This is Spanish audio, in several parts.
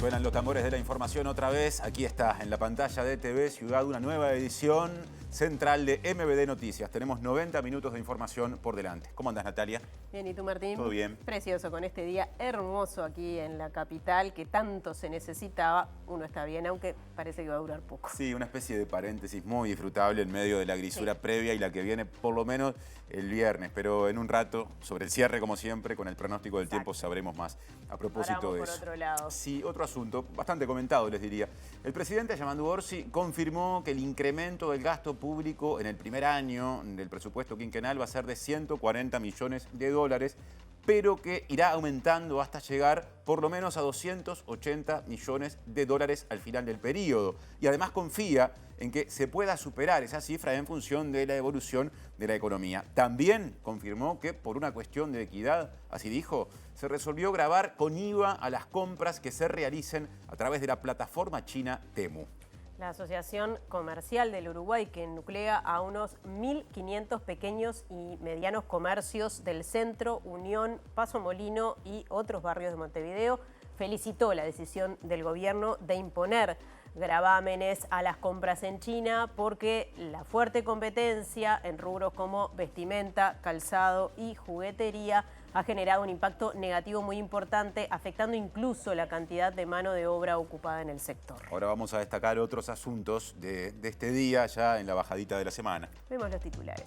Suenan los tambores de la información otra vez. Aquí está, en la pantalla de TV Ciudad, una nueva edición central de MBD Noticias. Tenemos 90 minutos de información por delante. ¿Cómo andás, Natalia? Bien, ¿y tú, Martín? Todo bien. Precioso, con este día hermoso aquí en la capital, que tanto se necesitaba. Uno está bien, aunque parece que va a durar poco. Sí, una especie de paréntesis muy disfrutable en medio de la grisura previa y la que viene por lo menos el viernes. Pero en un rato, sobre el cierre, como siempre, con el pronóstico del tiempo sabremos más. A propósito de eso. Por otro lado. Sí, otro asunto, bastante comentado, les diría. El presidente Yamandu Orsi confirmó que el incremento del gasto público en el primer año del presupuesto quinquenal va a ser de 140 millones de dólares, pero que irá aumentando hasta llegar por lo menos a 280 millones de dólares al final del periodo. Y además confía en que se pueda superar esa cifra en función de la evolución de la economía. También confirmó que por una cuestión de equidad, así dijo, se resolvió gravar con IVA a las compras que se realicen a través de la plataforma china Temu. La Asociación Comercial del Uruguay, que nuclea a unos 1.500 pequeños y medianos comercios del centro, Unión, Paso Molino y otros barrios de Montevideo, felicitó la decisión del gobierno de imponer gravámenes a las compras en China porque la fuerte competencia en rubros como vestimenta, calzado y juguetería ha generado un impacto negativo muy importante, afectando incluso la cantidad de mano de obra ocupada en el sector. Ahora vamos a destacar otros asuntos de este día ya en la bajadita de la semana. Vemos los titulares.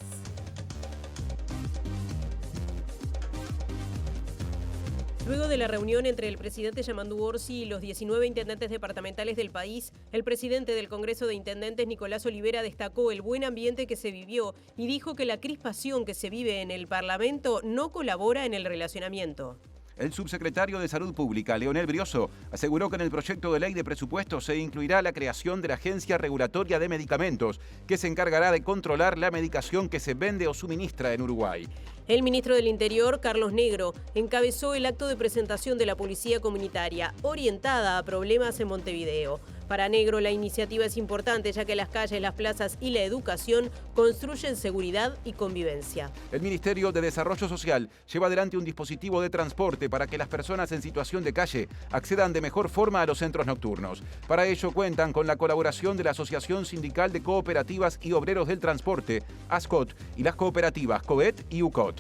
Luego de la reunión entre el presidente Yamandu Orsi y los 19 intendentes departamentales del país, el presidente del Congreso de Intendentes, Nicolás Olivera, destacó el buen ambiente que se vivió y dijo que la crispación que se vive en el Parlamento no colabora en el relacionamiento. El subsecretario de Salud Pública, Leonel Brioso, aseguró que en el proyecto de ley de presupuesto se incluirá la creación de la Agencia Regulatoria de Medicamentos, que se encargará de controlar la medicación que se vende o suministra en Uruguay. El ministro del Interior, Carlos Negro, encabezó el acto de presentación de la Policía Comunitaria, orientada a problemas en Montevideo. Para Negro, la iniciativa es importante ya que las calles, las plazas y la educación construyen seguridad y convivencia. El Ministerio de Desarrollo Social lleva adelante un dispositivo de transporte para que las personas en situación de calle accedan de mejor forma a los centros nocturnos. Para ello cuentan con la colaboración de la Asociación Sindical de Cooperativas y Obreros del Transporte, ASCOT, y las cooperativas COET y UCOT.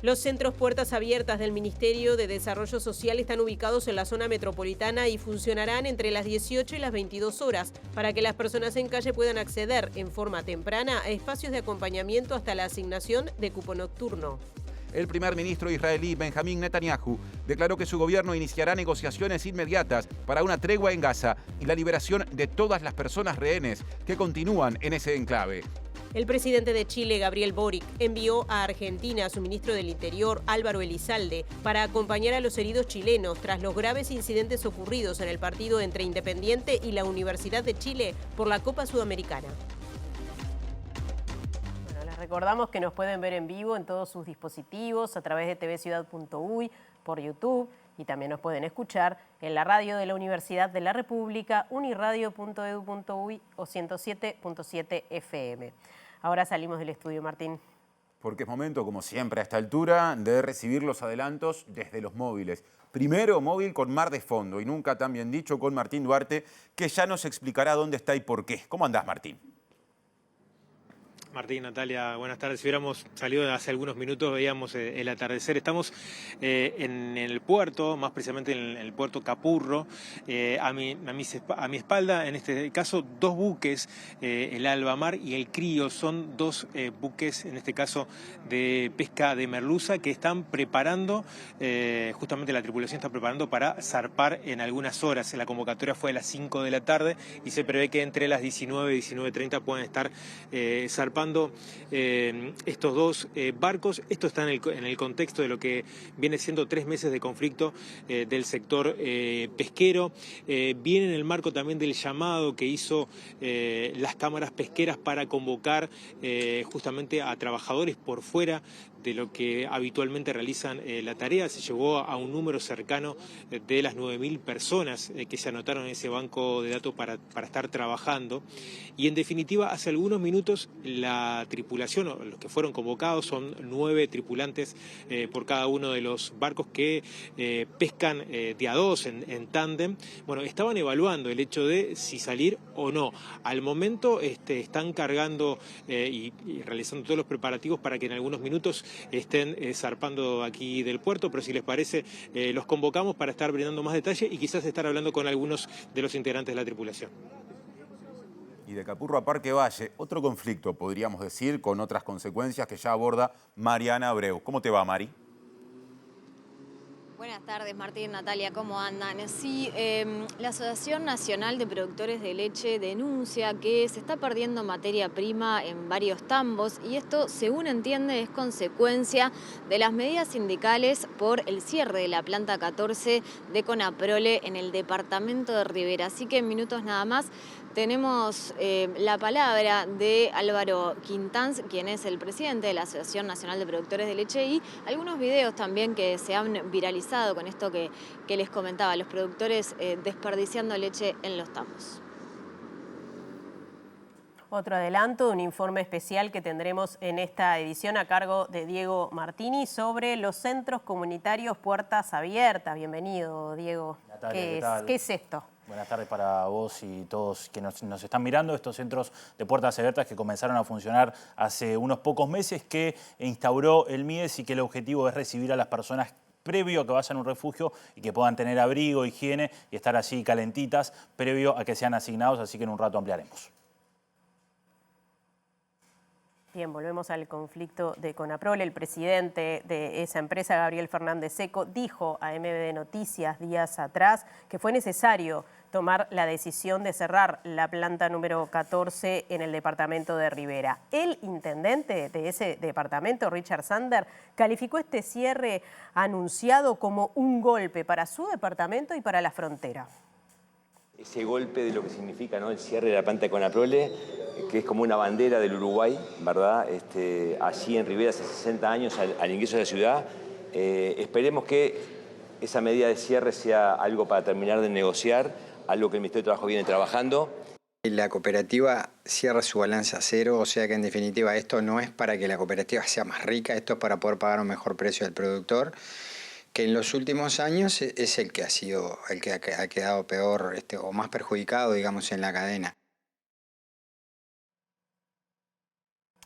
Los centros Puertas Abiertas del Ministerio de Desarrollo Social están ubicados en la zona metropolitana y funcionarán entre las 18 y las 22 horas para que las personas en calle puedan acceder en forma temprana a espacios de acompañamiento hasta la asignación de cupo nocturno. El primer ministro israelí Benjamín Netanyahu declaró que su gobierno iniciará negociaciones inmediatas para una tregua en Gaza y la liberación de todas las personas rehenes que continúan en ese enclave. El presidente de Chile, Gabriel Boric, envió a Argentina a su ministro del Interior, Álvaro Elizalde, para acompañar a los heridos chilenos tras los graves incidentes ocurridos en el partido entre Independiente y la Universidad de Chile por la Copa Sudamericana. Bueno, les recordamos que nos pueden ver en vivo en todos sus dispositivos a través de tvciudad.uy, por YouTube, y también nos pueden escuchar en la radio de la Universidad de la República, uniradio.edu.uy o 107.7 FM. Ahora salimos del estudio, Martín. Porque es momento, como siempre a esta altura, de recibir los adelantos desde los móviles. Primero móvil con mar de fondo y nunca tan bien dicho con Martín Duarte, que ya nos explicará dónde está y por qué. ¿Cómo andás, Martín? Martín, Natalia, buenas tardes. Si hubiéramos salido hace algunos minutos, veíamos el atardecer. Estamos en el puerto, más precisamente en el puerto Capurro. A mi espalda, en este caso, dos buques, el Albamar y el Crío. Son dos buques, en este caso, de pesca de merluza, que están preparando, justamente la tripulación está preparando para zarpar en algunas horas. La convocatoria fue a las 5 de la tarde y se prevé que entre las 19 y 19:30 puedan estar zarpando estos dos barcos. Esto está en el contexto de lo que viene siendo 3 meses de conflicto del sector pesquero. Viene en el marco también del llamado que hizo las cámaras pesqueras para convocar justamente a trabajadores por fuera de lo que habitualmente realizan la tarea. Se llegó a un número cercano de las 9.000 personas que se anotaron en ese banco de datos para estar trabajando. Y en definitiva, hace algunos minutos la tripulación, o los que fueron convocados, son 9 tripulantes por cada uno de los barcos que pescan de a dos en tándem. Bueno, estaban evaluando el hecho de si salir o no. Al momento están cargando y realizando todos los preparativos para que en algunos minutos estén zarpando aquí del puerto, pero si les parece, los convocamos para estar brindando más detalle y quizás estar hablando con algunos de los integrantes de la tripulación. Y de Capurro a Parque Valle, otro conflicto, podríamos decir, con otras consecuencias que ya aborda Mariana Abreu. ¿Cómo te va, Mari? Buenas tardes, Martín, Natalia, ¿cómo andan? Sí, la Asociación Nacional de Productores de Leche denuncia que se está perdiendo materia prima en varios tambos y esto, según entiende, es consecuencia de las medidas sindicales por el cierre de la planta 14 de Conaprole en el departamento de Rivera. Así que en minutos nada más tenemos la palabra de Álvaro Quintanz, quien es el presidente de la Asociación Nacional de Productores de Leche, y algunos videos también que se han viralizado con esto que les comentaba, los productores desperdiciando leche en los tambos. Otro adelanto de un informe especial que tendremos en esta edición a cargo de Diego Martini sobre los centros comunitarios Puertas Abiertas. Bienvenido, Diego. Natalia, ¿Qué es esto? Buenas tardes para vos y todos que nos están mirando. Estos centros de puertas abiertas que comenzaron a funcionar hace unos pocos meses, que instauró el MIDES y que el objetivo es recibir a las personas previo a que vayan a un refugio y que puedan tener abrigo, higiene y estar así calentitas previo a que sean asignados, así que en un rato ampliaremos. Bien, volvemos al conflicto de Conaprole. El presidente de esa empresa, Gabriel Fernández Seco, dijo a MBD Noticias días atrás que fue necesario tomar la decisión de cerrar la planta número 14 en el departamento de Rivera. El intendente de ese departamento, Richard Sander, calificó este cierre anunciado como un golpe para su departamento y para la frontera. Ese golpe de lo que significa, ¿no?, el cierre de la planta de Conaprole, que es como una bandera del Uruguay, ¿verdad? Allí en Rivera hace 60 años al ingreso de la ciudad. Esperemos que esa medida de cierre sea algo para terminar de negociar, algo que el Ministerio de Trabajo viene trabajando. La cooperativa cierra su balance a cero, o sea que en definitiva esto no es para que la cooperativa sea más rica, esto es para poder pagar un mejor precio al productor, que en los últimos años es el que ha quedado peor o más perjudicado, digamos, en la cadena.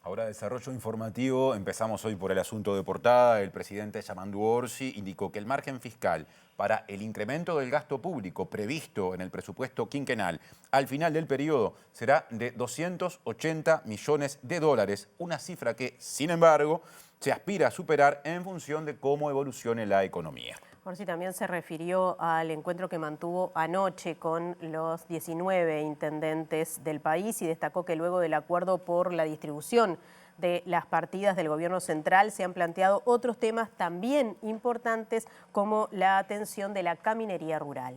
Ahora desarrollo informativo, empezamos hoy por el asunto de portada. El presidente Yamandu Orsi indicó que el margen fiscal para el incremento del gasto público previsto en el presupuesto quinquenal al final del periodo será de 280 millones de dólares, una cifra que, sin embargo, se aspira a superar en función de cómo evolucione la economía. Orsi también se refirió al encuentro que mantuvo anoche con los 19 intendentes del país y destacó que luego del acuerdo por la distribución de las partidas del gobierno central se han planteado otros temas también importantes como la atención de la caminería rural.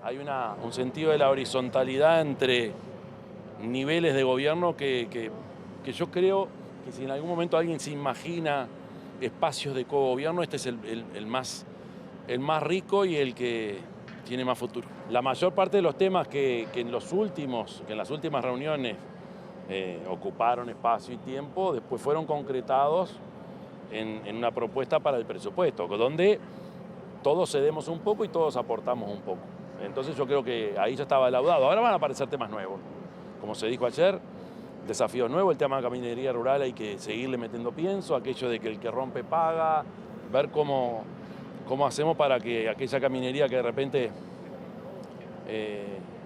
Hay un sentido de la horizontalidad entre niveles de gobierno que yo creo que si en algún momento alguien se imagina espacios de cogobierno, este es el más rico y el que tiene más futuro. La mayor parte de los temas que en las últimas reuniones ocuparon espacio y tiempo, después fueron concretados en una propuesta para el presupuesto, donde todos cedemos un poco y todos aportamos un poco. Entonces yo creo que ahí ya estaba laudado. Ahora van a aparecer temas nuevos. Como se dijo ayer, desafíos nuevos, el tema de caminería rural hay que seguirle metiendo pienso, aquello de que el que rompe paga, ver cómo hacemos para que aquella caminería que de repente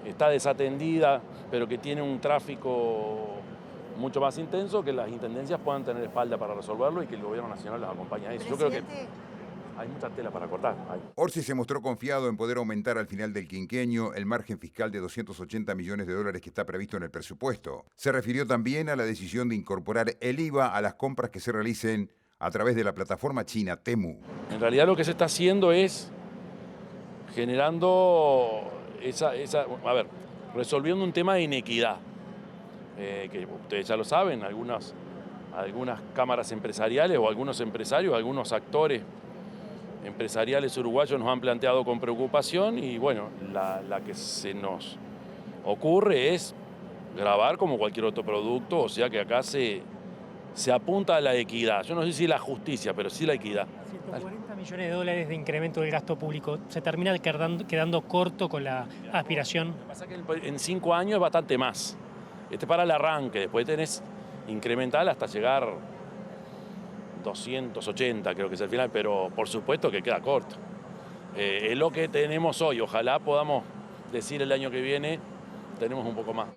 está desatendida, pero que tiene un tráfico mucho más intenso, que las intendencias puedan tener espalda para resolverlo y que el gobierno nacional los acompañe a eso. Yo creo que hay mucha tela para cortar. Orsi se mostró confiado en poder aumentar al final del quinquenio el margen fiscal de 280 millones de dólares que está previsto en el presupuesto. Se refirió también a la decisión de incorporar el IVA a las compras que se realicen a través de la plataforma china Temu. En realidad lo que se está haciendo es generando resolviendo un tema de inequidad, que ustedes ya lo saben, algunas algunas cámaras empresariales o algunos empresarios, algunos actores empresariales uruguayos nos han planteado con preocupación y bueno, la que se nos ocurre es grabar como cualquier otro producto, o sea que acá se apunta a la equidad. Yo no sé si la justicia, pero sí la equidad. 140 millones de dólares de incremento del gasto público. ¿Se termina quedando corto con la aspiración? Lo que pasa es que en 5 años es bastante más. Este es para el arranque, después tenés incremental hasta llegar 280 creo que es el final, pero por supuesto que queda corto. Es lo que tenemos hoy, ojalá podamos decir el año que viene tenemos un poco más.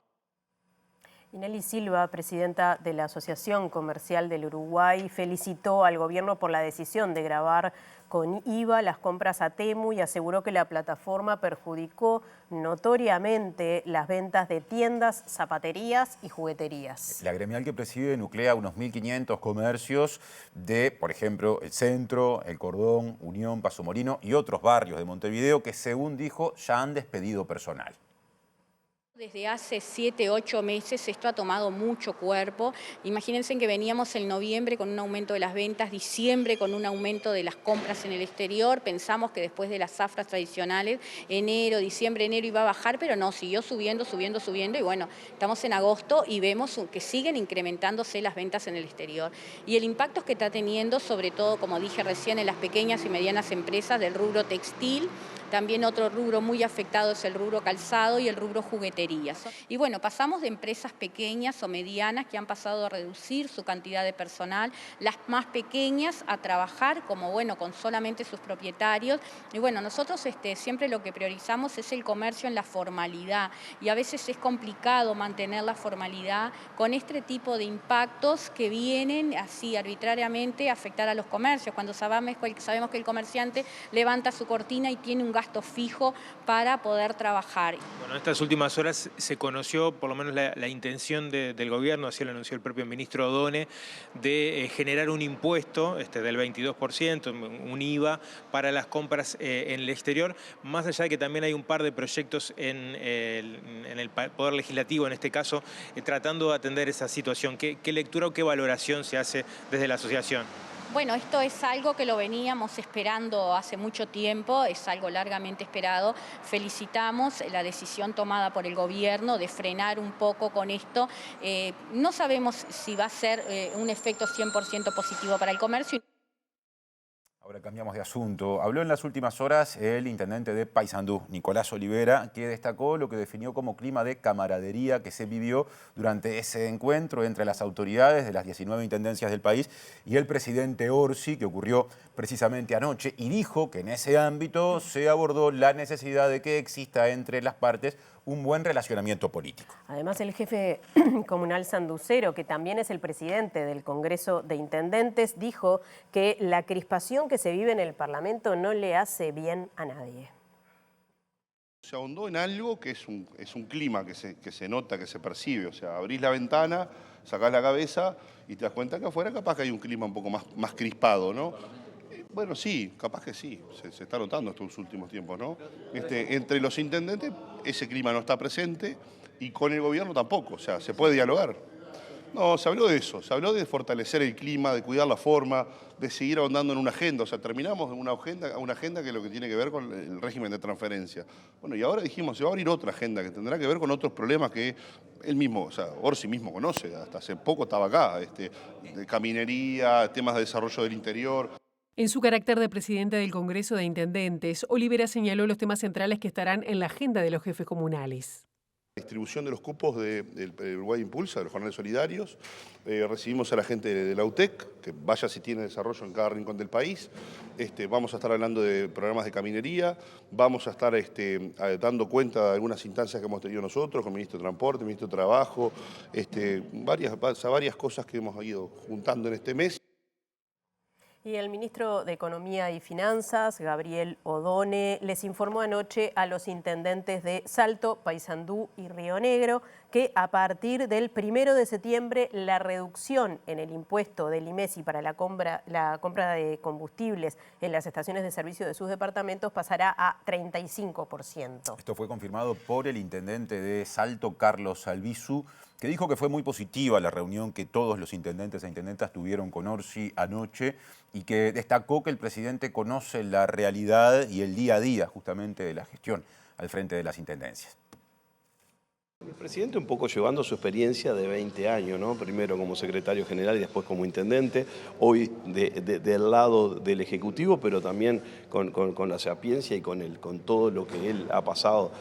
Nelly Silva, presidenta de la Asociación Comercial del Uruguay, felicitó al gobierno por la decisión de gravar con IVA las compras a Temu y aseguró que la plataforma perjudicó notoriamente las ventas de tiendas, zapaterías y jugueterías. La gremial que preside nuclea unos 1.500 comercios de, por ejemplo, el Centro, el Cordón, Unión, Paso Molino y otros barrios de Montevideo que, según dijo, ya han despedido personal. Desde hace 7, 8 meses esto ha tomado mucho cuerpo. Imagínense que veníamos en noviembre con un aumento de las ventas, diciembre con un aumento de las compras en el exterior. Pensamos que después de las zafras tradicionales, diciembre, enero iba a bajar, pero no, siguió subiendo y bueno, estamos en agosto y vemos que siguen incrementándose las ventas en el exterior. Y el impacto que está teniendo, sobre todo, como dije recién, en las pequeñas y medianas empresas del rubro textil. También otro rubro muy afectado es el rubro calzado y el rubro jugueterías. Y bueno, pasamos de empresas pequeñas o medianas que han pasado a reducir su cantidad de personal, las más pequeñas a trabajar como bueno con solamente sus propietarios. Y bueno, nosotros siempre lo que priorizamos es el comercio en la formalidad y a veces es complicado mantener la formalidad con este tipo de impactos que vienen así arbitrariamente a afectar a los comercios. Cuando sabemos que el comerciante levanta su cortina y tiene un gasto fijo para poder trabajar. Bueno, en estas últimas horas se conoció por lo menos la intención del gobierno, así lo anunció el propio ministro Odone, de generar un impuesto del 22%, un IVA para las compras en el exterior, más allá de que también hay un par de proyectos en el Poder Legislativo, en este caso, tratando de atender esa situación. ¿Qué lectura o qué valoración se hace desde la asociación? Bueno, esto es algo que lo veníamos esperando hace mucho tiempo, es algo largamente esperado. Felicitamos la decisión tomada por el gobierno de frenar un poco con esto. No sabemos si va a ser un efecto 100% positivo para el comercio. Ahora cambiamos de asunto. Habló en las últimas horas el intendente de Paysandú, Nicolás Olivera, que destacó lo que definió como clima de camaradería que se vivió durante ese encuentro entre las autoridades de las 19 intendencias del país y el presidente Orsi, que ocurrió precisamente anoche, y dijo que en ese ámbito se abordó la necesidad de que exista entre las partes un buen relacionamiento político. Además, el jefe comunal sanducero, que también es el presidente del Congreso de Intendentes, dijo que la crispación que se vive en el Parlamento no le hace bien a nadie. Se ahondó en algo que es un clima que se nota, que se percibe. O sea, abrís la ventana, sacás la cabeza y te das cuenta que afuera capaz que hay un clima un poco más crispado, ¿no? Bueno, sí, capaz que sí, se está notando estos últimos tiempos, ¿no? Entre los intendentes ese clima no está presente y con el gobierno tampoco, o sea, se puede dialogar. No, se habló de eso, se habló de fortalecer el clima, de cuidar la forma, de seguir ahondando en una agenda, o sea, terminamos en una agenda que es lo que tiene que ver con el régimen de transferencia. Bueno, y ahora dijimos, se va a abrir otra agenda que tendrá que ver con otros problemas que él mismo, o sea, Orsi mismo conoce, hasta hace poco estaba acá, de caminería, temas de desarrollo del interior. En su carácter de presidente del Congreso de Intendentes, Olivera señaló los temas centrales que estarán en la agenda de los jefes comunales. La distribución de los cupos del Uruguay Impulsa, de los jornales solidarios. Recibimos a la gente de la UTEC, que vaya si tiene desarrollo en cada rincón del país. Vamos a estar hablando de programas de caminería, vamos a estar dando cuenta de algunas instancias que hemos tenido nosotros, con el ministro de Transporte, el ministro de Trabajo, varias cosas que hemos ido juntando en este mes. Y el ministro de Economía y Finanzas, Gabriel Odone, les informó anoche a los intendentes de Salto, Paysandú y Río Negro que a partir del 1 de septiembre la reducción en el impuesto del IMESI para la compra de combustibles en las estaciones de servicio de sus departamentos pasará a 35%. Esto fue confirmado por el intendente de Salto, Carlos Albizu, que dijo que fue muy positiva la reunión que todos los intendentes e intendentas tuvieron con Orsi anoche y que destacó que el presidente conoce la realidad y el día a día justamente de la gestión al frente de las intendencias. El presidente un poco llevando su experiencia de 20 años, ¿no? Primero como secretario general y después como intendente, hoy del lado del Ejecutivo, pero también con la sapiencia y con todo lo que él ha pasado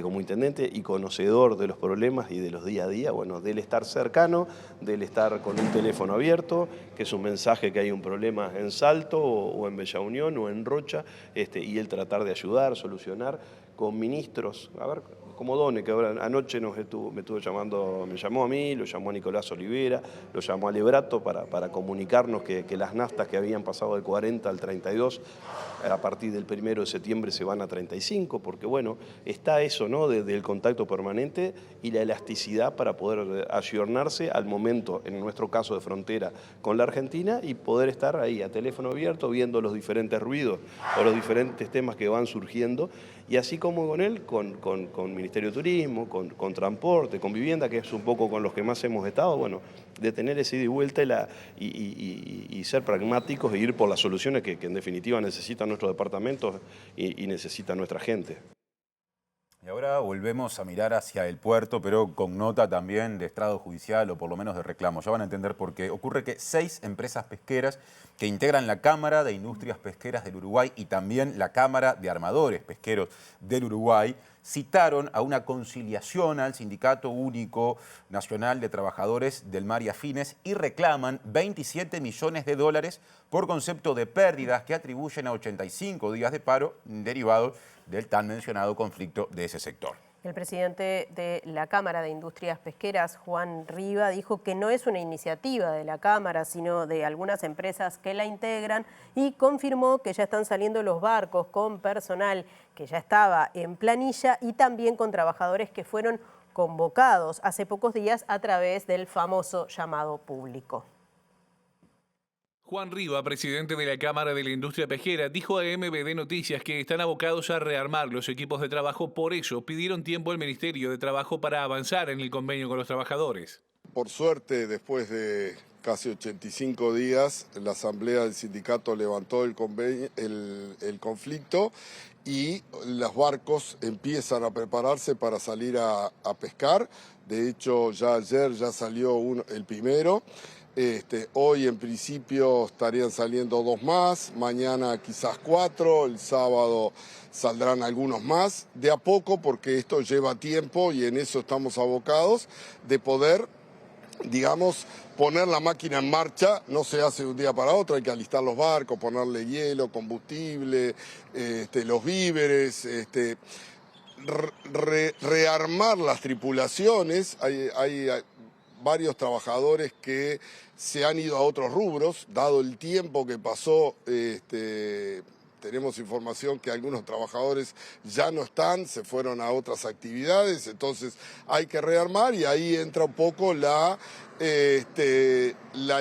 como intendente y conocedor de los problemas y de los día a día, bueno, del estar cercano, del estar con un teléfono abierto, que es un mensaje que hay un problema en Salto o en Bella Unión o en Rocha, y él tratar de ayudar, solucionar con ministros, a ver, como Done, que ahora anoche me estuvo llamando, me llamó a mí, lo llamó a Nicolás Olivera, lo llamó a Lebrato para comunicarnos que las naftas que habían pasado del 40 al 32, a partir del 1 de septiembre se van a 35, porque bueno, está eso, ¿no? Del contacto permanente y la elasticidad para poder ayornarse al momento, en nuestro caso de frontera con la Argentina, y poder estar ahí a teléfono abierto viendo los diferentes ruidos o los diferentes temas que van surgiendo, y así como con él, con Ministerio de Turismo, con Transporte, con Vivienda, que es un poco con los que más hemos estado, bueno, de tener ese ida y vuelta y ser pragmáticos e ir por las soluciones que en definitiva necesitan nuestros departamentos y necesita nuestra gente. Y ahora volvemos a mirar hacia el puerto, pero con nota también de estrado judicial o por lo menos de reclamo. Ya van a entender por qué. Ocurre que 6 empresas pesqueras que integran la Cámara de Industrias Pesqueras del Uruguay y también la Cámara de Armadores Pesqueros del Uruguay citaron a una conciliación al Sindicato Único Nacional de Trabajadores del Mar y Afines y reclaman 27 millones de dólares por concepto de pérdidas que atribuyen a 85 días de paro derivados del tan mencionado conflicto de ese sector. El presidente de la Cámara de Industrias Pesqueras, Juan Riva, dijo que no es una iniciativa de la Cámara, sino de algunas empresas que la integran, y confirmó que ya están saliendo los barcos con personal que ya estaba en planilla y también con trabajadores que fueron convocados hace pocos días a través del famoso llamado público. Juan Riva, presidente de la Cámara de la Industria Pesquera, dijo a MBD Noticias que están abocados a rearmar los equipos de trabajo, por eso pidieron tiempo al Ministerio de Trabajo para avanzar en el convenio con los trabajadores. Por suerte, después de casi 85 días, la Asamblea del Sindicato levantó el conflicto y los barcos empiezan a prepararse para salir a pescar. De hecho, ya ayer ya salió el primero. Hoy en principio estarían saliendo 2 más, mañana quizás 4, el sábado saldrán algunos más, de a poco porque esto lleva tiempo y en eso estamos abocados, de poder, digamos, poner la máquina en marcha. No se hace de un día para otro, hay que alistar los barcos, ponerle hielo, combustible, los víveres, rearmar las tripulaciones. Hay varios trabajadores que se han ido a otros rubros, dado el tiempo que pasó. Tenemos información que algunos trabajadores ya no están, se fueron a otras actividades, entonces hay que rearmar y ahí entra un poco la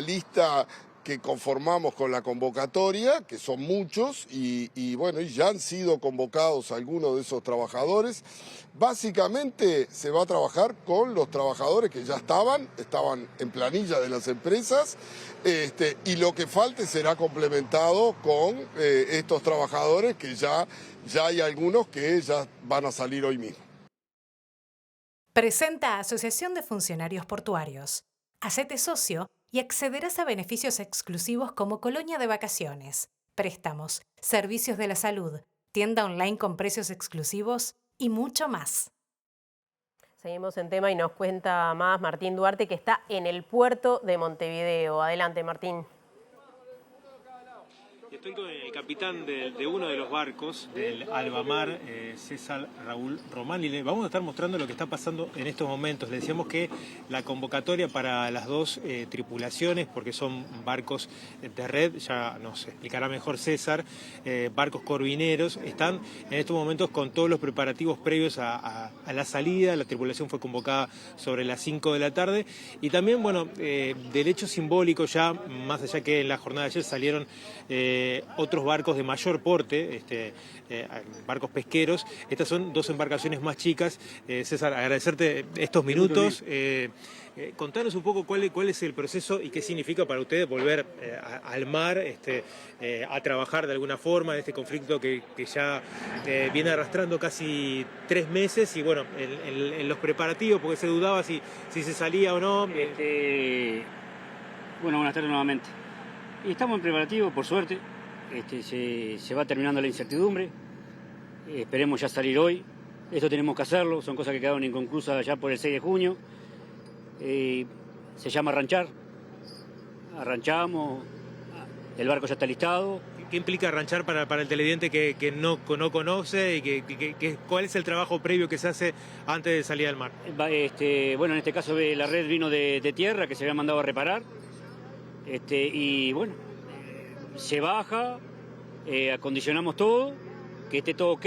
lista que conformamos con la convocatoria, que son muchos, y bueno, ya han sido convocados algunos de esos trabajadores. Básicamente se va a trabajar con los trabajadores que ya estaban en planilla de las empresas, y lo que falte será complementado con estos trabajadores que ya hay algunos que ya van a salir hoy mismo. Presenta Asociación de Funcionarios Portuarios. Hacete socio y accederás a beneficios exclusivos como colonia de vacaciones, préstamos, servicios de la salud, tienda online con precios exclusivos y mucho más. Seguimos en tema y nos cuenta más Martín Duarte, que está en el puerto de Montevideo. Adelante, Martín. Estoy con el capitán de uno de los barcos, del Albamar, César Raúl Román, y le vamos a estar mostrando lo que está pasando en estos momentos. Le decíamos que la convocatoria para las dos tripulaciones, porque son barcos de red, ya nos explicará mejor César, barcos corvineros, están en estos momentos con todos los preparativos previos a la salida. La tripulación fue convocada sobre las 5 de la tarde y también, bueno, del hecho simbólico ya, más allá que en la jornada de ayer salieron otros barcos de mayor porte, barcos pesqueros. Estas son dos embarcaciones más chicas. César, agradecerte estos minutos. Contanos un poco cuál es el proceso y qué significa para ustedes volver al mar, a trabajar de alguna forma en este conflicto que ya viene arrastrando casi 3 meses y bueno, en los preparativos, porque se dudaba si se salía o no. Bueno, buenas tardes nuevamente. Y estamos en preparativo, por suerte. Se va terminando la incertidumbre. Esperemos ya salir hoy. Esto tenemos que hacerlo, son cosas que quedaron inconclusas ya por el 6 de junio. Se llama arranchar. Arranchamos, el barco ya está listado. ¿Qué implica arranchar para el televidente que no conoce y cuál es el trabajo previo que se hace antes de salir al mar? Bueno, en este caso la red vino de tierra que se había mandado a reparar. Y bueno, se baja, acondicionamos todo, que esté todo ok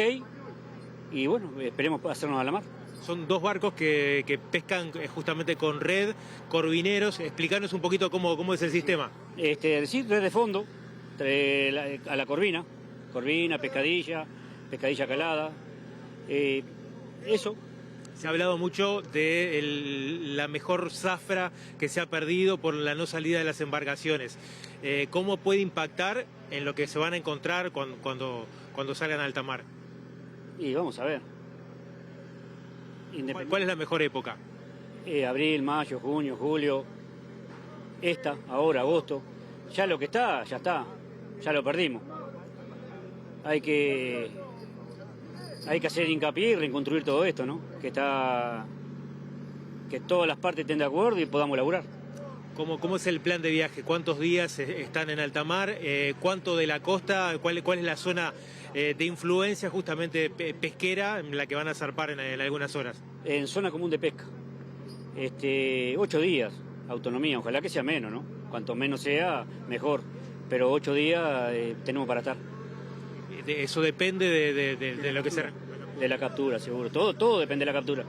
y bueno, esperemos hacernos a la mar. Son dos barcos que pescan justamente con red, corvineros. Explícanos un poquito cómo es el sistema. Decir red de fondo, a la corvina, pescadilla calada, eso. Se ha hablado mucho de la mejor zafra que se ha perdido por la no salida de las embarcaciones. ¿Cómo puede impactar en lo que se van a encontrar cuando salgan a alta mar? Y vamos a ver. ¿Cuál es la mejor época? Abril, mayo, junio, julio, ahora, agosto. Ya lo que está, ya está. Ya lo perdimos. Hay que hacer hincapié y reconstruir todo esto, ¿no? Que todas las partes estén de acuerdo y podamos laburar. ¿Cómo es el plan de viaje? ¿Cuántos días están en alta mar? ¿Cuánto de la costa? ¿Cuál es la zona de influencia justamente pesquera en la que van a zarpar en algunas horas? En zona común de pesca. 8 días, autonomía, ojalá que sea menos, ¿no? Cuanto menos sea, mejor. Pero 8 días tenemos para estar. Eso depende de lo que sea. De la captura, seguro. Todo depende de la captura.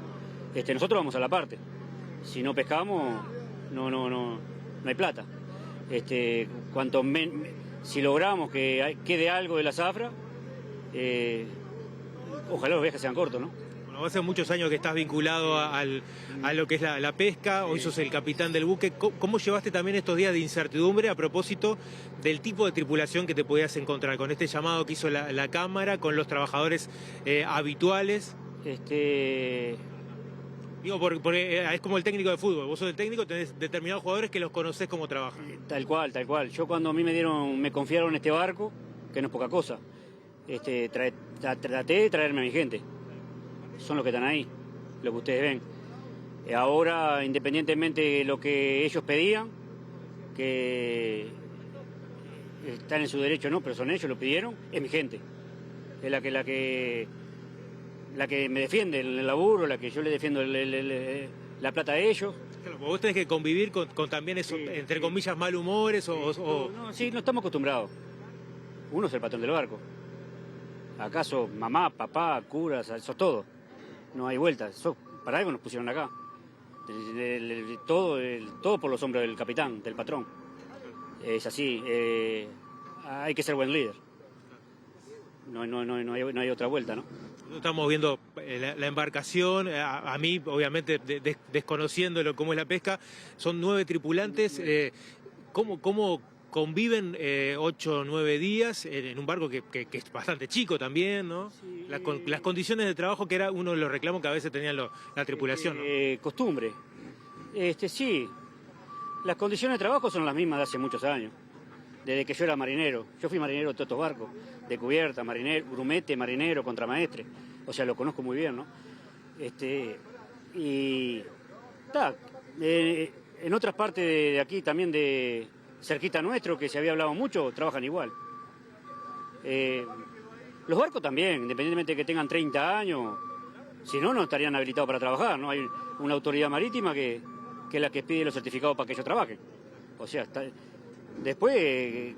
Nosotros vamos a la parte. Si no pescamos, no hay plata. Si logramos que quede algo de la zafra, ojalá los viajes sean cortos, ¿no? Bueno, hace muchos años que estás vinculado a lo que es la pesca, hoy sos el capitán del buque. ¿Cómo llevaste también estos días de incertidumbre a propósito del tipo de tripulación que te podías encontrar con este llamado que hizo la Cámara, con los trabajadores habituales? Digo, porque es como el técnico de fútbol. Vos sos el técnico, tenés determinados jugadores que los conocés cómo trabajan. Tal cual. Yo cuando a mí me confiaron este barco, que no es poca cosa, traté de traerme a mi gente. Son los que están ahí, lo que ustedes ven. Ahora, independientemente de lo que ellos pedían, que están en su derecho, no, pero son ellos, lo pidieron, es mi gente. Es la que me defiende el laburo, la que yo le defiendo la plata a ellos. Claro, vos tenés que convivir con también esos, entre comillas, mal humores No, sí, no estamos acostumbrados. Uno es el patrón del barco. ¿Acaso mamá, papá, curas, eso todo? No hay vuelta. Para algo nos pusieron acá. Todo por los hombros del capitán, del patrón. Es así. Hay que ser buen líder. No hay otra vuelta, ¿no? Estamos viendo la embarcación, a mí, obviamente, desconociéndolo cómo es la pesca, son 9 tripulantes. ¿Cómo conviven 8 o 9 días en un barco que es bastante chico también, ¿no? Sí, las condiciones de trabajo que era uno de los reclamos que a veces tenían la tripulación, ¿no? Costumbre. Sí, las condiciones de trabajo son las mismas de hace muchos años, desde que yo era marinero. Yo fui marinero de todos estos barcos, de cubierta, marinero, grumete, marinero, contramaestre. O sea, lo conozco muy bien, ¿no? En otras partes de aquí también cerquita nuestro, que se había hablado mucho, trabajan igual. Los barcos también, independientemente de que tengan 30 años, si no, no estarían habilitados para trabajar, ¿no? Hay una autoridad marítima que es la que pide los certificados para que ellos trabajen. O sea, después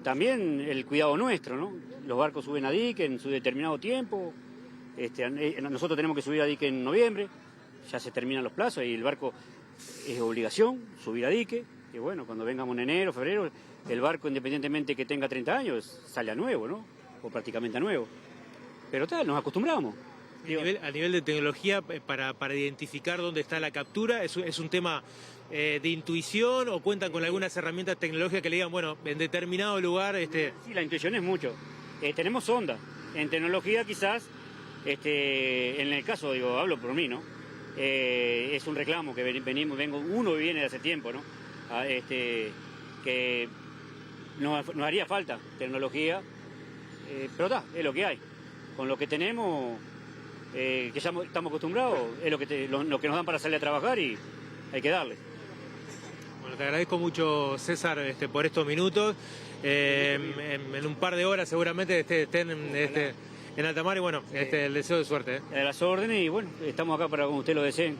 también el cuidado nuestro, ¿no? Los barcos suben a dique en su determinado tiempo. Nosotros tenemos que subir a dique en noviembre, ya se terminan los plazos y el barco es obligación subir a dique. Y bueno, cuando vengamos en enero, febrero, el barco, independientemente que tenga 30 años, sale a nuevo, ¿no? O prácticamente a nuevo. Pero tal, nos acostumbramos. A nivel de tecnología, para identificar dónde está la captura, ¿es un tema de intuición o cuentan con algunas herramientas tecnológicas que le digan, bueno, en determinado lugar... Sí, la intuición es mucho. Tenemos sonda. En tecnología quizás, en el caso, hablo por mí, ¿no? Es un reclamo que uno viene de hace tiempo, ¿no? Que nos haría falta tecnología, pero es lo que hay. Con lo que tenemos... que ya estamos acostumbrados, es lo que nos dan para salir a trabajar y hay que darle. Bueno, te agradezco mucho, César, por estos minutos. En un par de horas seguramente estén en alta mar y bueno, el deseo de suerte. A las órdenes y bueno, estamos acá para cuando usted lo deseen.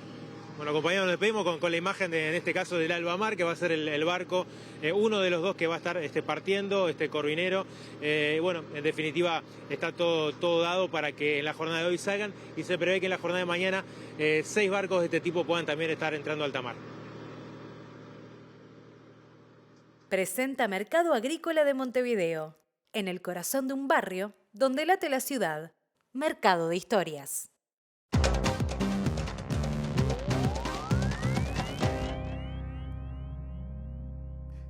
Bueno, compañeros, nos despedimos con la imagen, en este caso, del Alba Mar, que va a ser el barco, uno de los dos que va a estar partiendo, Corvinero. Bueno, en definitiva, está todo dado para que en la jornada de hoy salgan y se prevé que en la jornada de mañana 6 barcos de este tipo puedan también estar entrando a alta mar. Presenta Mercado Agrícola de Montevideo, en el corazón de un barrio donde late la ciudad. Mercado de Historias.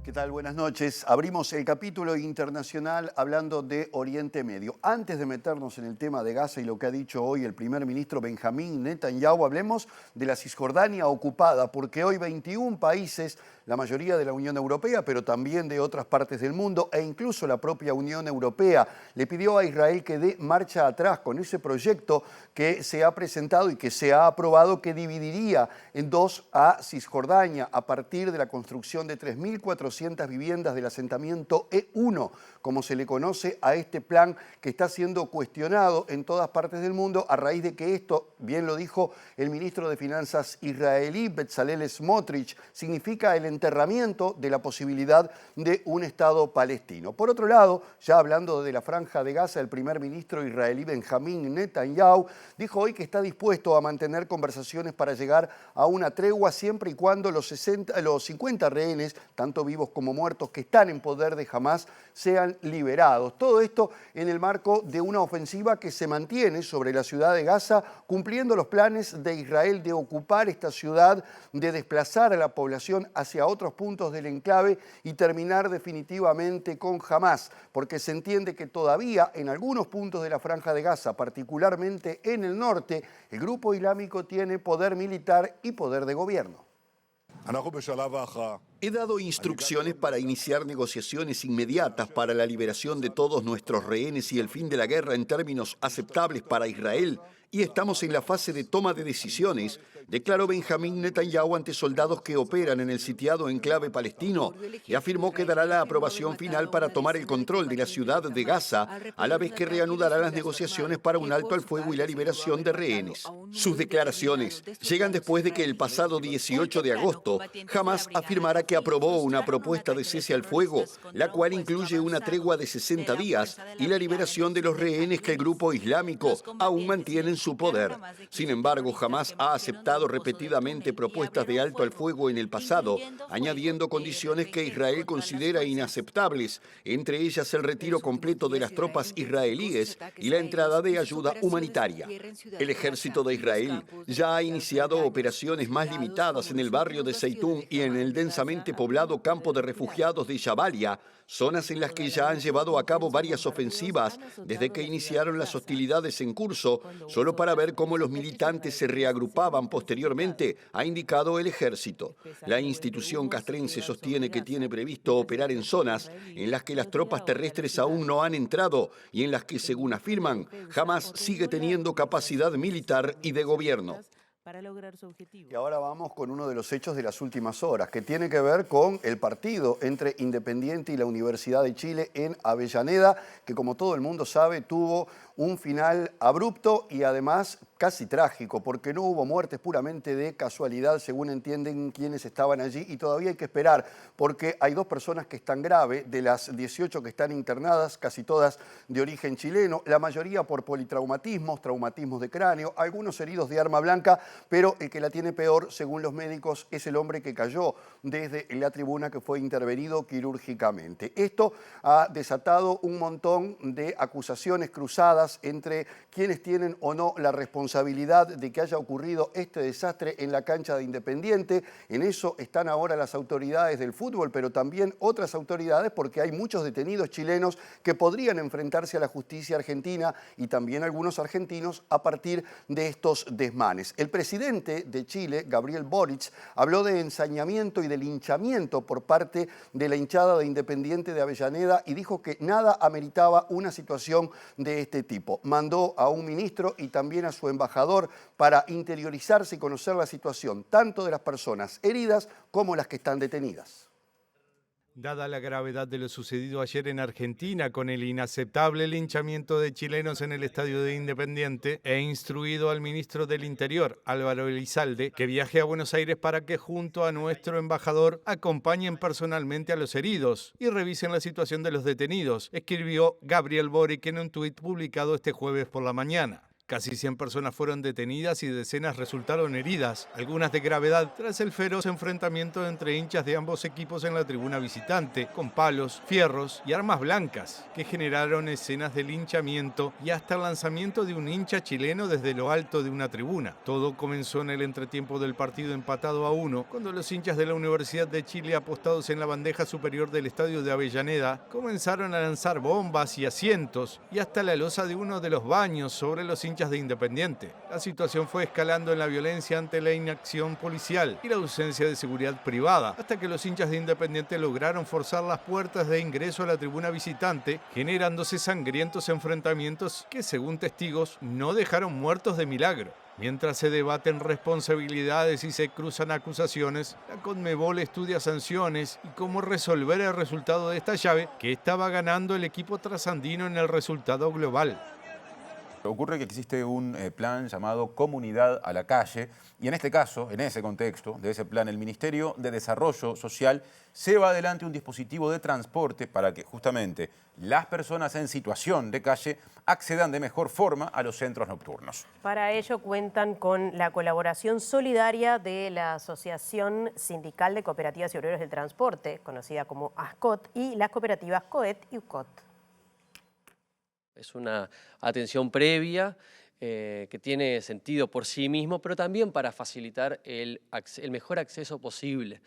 ¿Qué tal? Buenas noches. Abrimos el capítulo internacional hablando de Oriente Medio. Antes de meternos en el tema de Gaza y lo que ha dicho hoy el primer ministro Benjamín Netanyahu, hablemos de la Cisjordania ocupada, porque hoy 21 países, la mayoría de la Unión Europea, pero también de otras partes del mundo, e incluso la propia Unión Europea, le pidió a Israel que dé marcha atrás con ese proyecto que se ha presentado y que se ha aprobado, que dividiría en dos a Cisjordania a partir de la construcción de 3.400 viviendas del asentamiento E1, como se le conoce a este plan que está siendo cuestionado en todas partes del mundo a raíz de que esto, bien lo dijo el ministro de Finanzas israelí, Bezalel Smotrich, significa el enterramiento de la posibilidad de un Estado palestino. Por otro lado, ya hablando de la Franja de Gaza, el primer ministro israelí Benjamín Netanyahu dijo hoy que está dispuesto a mantener conversaciones para llegar a una tregua siempre y cuando los 50 rehenes, tanto vivos como muertos, que están en poder de Hamás, sean liberados. Todo esto en el marco de una ofensiva que se mantiene sobre la ciudad de Gaza, cumpliendo los planes de Israel de ocupar esta ciudad, de desplazar a la población hacia otros puntos del enclave y terminar definitivamente con Hamás, porque se entiende que todavía en algunos puntos de la Franja de Gaza, particularmente en el norte, el grupo islámico tiene poder militar y poder de gobierno. He dado instrucciones para iniciar negociaciones inmediatas para la liberación de todos nuestros rehenes y el fin de la guerra en términos aceptables para Israel, y estamos en la fase de toma de decisiones, declaró Benjamín Netanyahu ante soldados que operan en el sitiado enclave palestino, y afirmó que dará la aprobación final para tomar el control de la ciudad de Gaza, a la vez que reanudará las negociaciones para un alto al fuego y la liberación de rehenes. Sus declaraciones llegan después de que el pasado 18 de agosto Hamás afirmara que aprobó una propuesta de cese al fuego, la cual incluye una tregua de 60 días y la liberación de los rehenes que el grupo islámico aún mantiene en su poder. Sin embargo, Hamás ha aceptado repetidamente propuestas de alto al fuego en el pasado, añadiendo condiciones que Israel considera inaceptables, entre ellas el retiro completo de las tropas israelíes y la entrada de ayuda humanitaria. El ejército de Israel ya ha iniciado operaciones más limitadas en el barrio de Zeitún y en el densamente poblado campo de refugiados de Jabalia, zonas en las que ya han llevado a cabo varias ofensivas desde que iniciaron las hostilidades en curso, solo para ver cómo los militantes se reagrupaban posteriormente, ha indicado el ejército. La institución castrense sostiene que tiene previsto operar en zonas en las que las tropas terrestres aún no han entrado y en las que, según afirman, Hamás sigue teniendo capacidad militar y de gobierno. para lograr su objetivo. Y ahora vamos con uno de los hechos de las últimas horas, que tiene que ver con el partido entre Independiente y la Universidad de Chile en Avellaneda, que como todo el mundo sabe tuvo un final abrupto y además casi trágico, porque no hubo muertes puramente de casualidad, según entienden quienes estaban allí, y todavía hay que esperar, porque hay 2 personas que están graves, de las 18 que están internadas, casi todas de origen chileno, la mayoría por politraumatismos, traumatismos de cráneo, algunos heridos de arma blanca, pero el que la tiene peor, según los médicos, es el hombre que cayó desde la tribuna, que fue intervenido quirúrgicamente. Esto ha desatado un montón de acusaciones cruzadas entre quienes tienen o no la responsabilidad de que haya ocurrido este desastre en la cancha de Independiente. En eso están ahora las autoridades del fútbol, pero también otras autoridades, porque hay muchos detenidos chilenos que podrían enfrentarse a la justicia argentina y también algunos argentinos a partir de estos desmanes. El presidente de Chile, Gabriel Boric, habló de ensañamiento y de linchamiento por parte de la hinchada de Independiente de Avellaneda y dijo que nada ameritaba una situación de este tipo. Mandó a un ministro y también a su embajador para interiorizarse y conocer la situación tanto de las personas heridas como las que están detenidas. Dada la gravedad de lo sucedido ayer en Argentina con el inaceptable linchamiento de chilenos en el estadio de Independiente, he instruido al ministro del Interior, Álvaro Elizalde, que viaje a Buenos Aires para que junto a nuestro embajador acompañen personalmente a los heridos y revisen la situación de los detenidos, escribió Gabriel Boric en un tuit publicado este jueves por la mañana. Casi 100 personas fueron detenidas y decenas resultaron heridas, algunas de gravedad, tras el feroz enfrentamiento entre hinchas de ambos equipos en la tribuna visitante, con palos, fierros y armas blancas, que generaron escenas de linchamiento y hasta el lanzamiento de un hincha chileno desde lo alto de una tribuna. Todo comenzó en el entretiempo del partido empatado a 1, cuando los hinchas de la Universidad de Chile, apostados en la bandeja superior del estadio de Avellaneda, comenzaron a lanzar bombas y asientos y hasta la losa de uno de los baños sobre los hinchas de Independiente. La situación fue escalando en la violencia ante la inacción policial y la ausencia de seguridad privada, hasta que los hinchas de Independiente lograron forzar las puertas de ingreso a la tribuna visitante, generándose sangrientos enfrentamientos que, según testigos, no dejaron muertos de milagro. Mientras se debaten responsabilidades y se cruzan acusaciones, la Conmebol estudia sanciones y cómo resolver el resultado de esta llave que estaba ganando el equipo trasandino en el resultado global. Ocurre que existe un plan llamado Comunidad a la Calle y en este caso, en ese contexto de ese plan, el Ministerio de Desarrollo Social lleva adelante un dispositivo de transporte para que justamente las personas en situación de calle accedan de mejor forma a los centros nocturnos. Para ello cuentan con la colaboración solidaria de la Asociación Sindical de Cooperativas y Obreros del Transporte, conocida como ASCOT, y las cooperativas COET y UCOT. Es una atención previa que tiene sentido por sí mismo, pero también para facilitar el mejor acceso posible,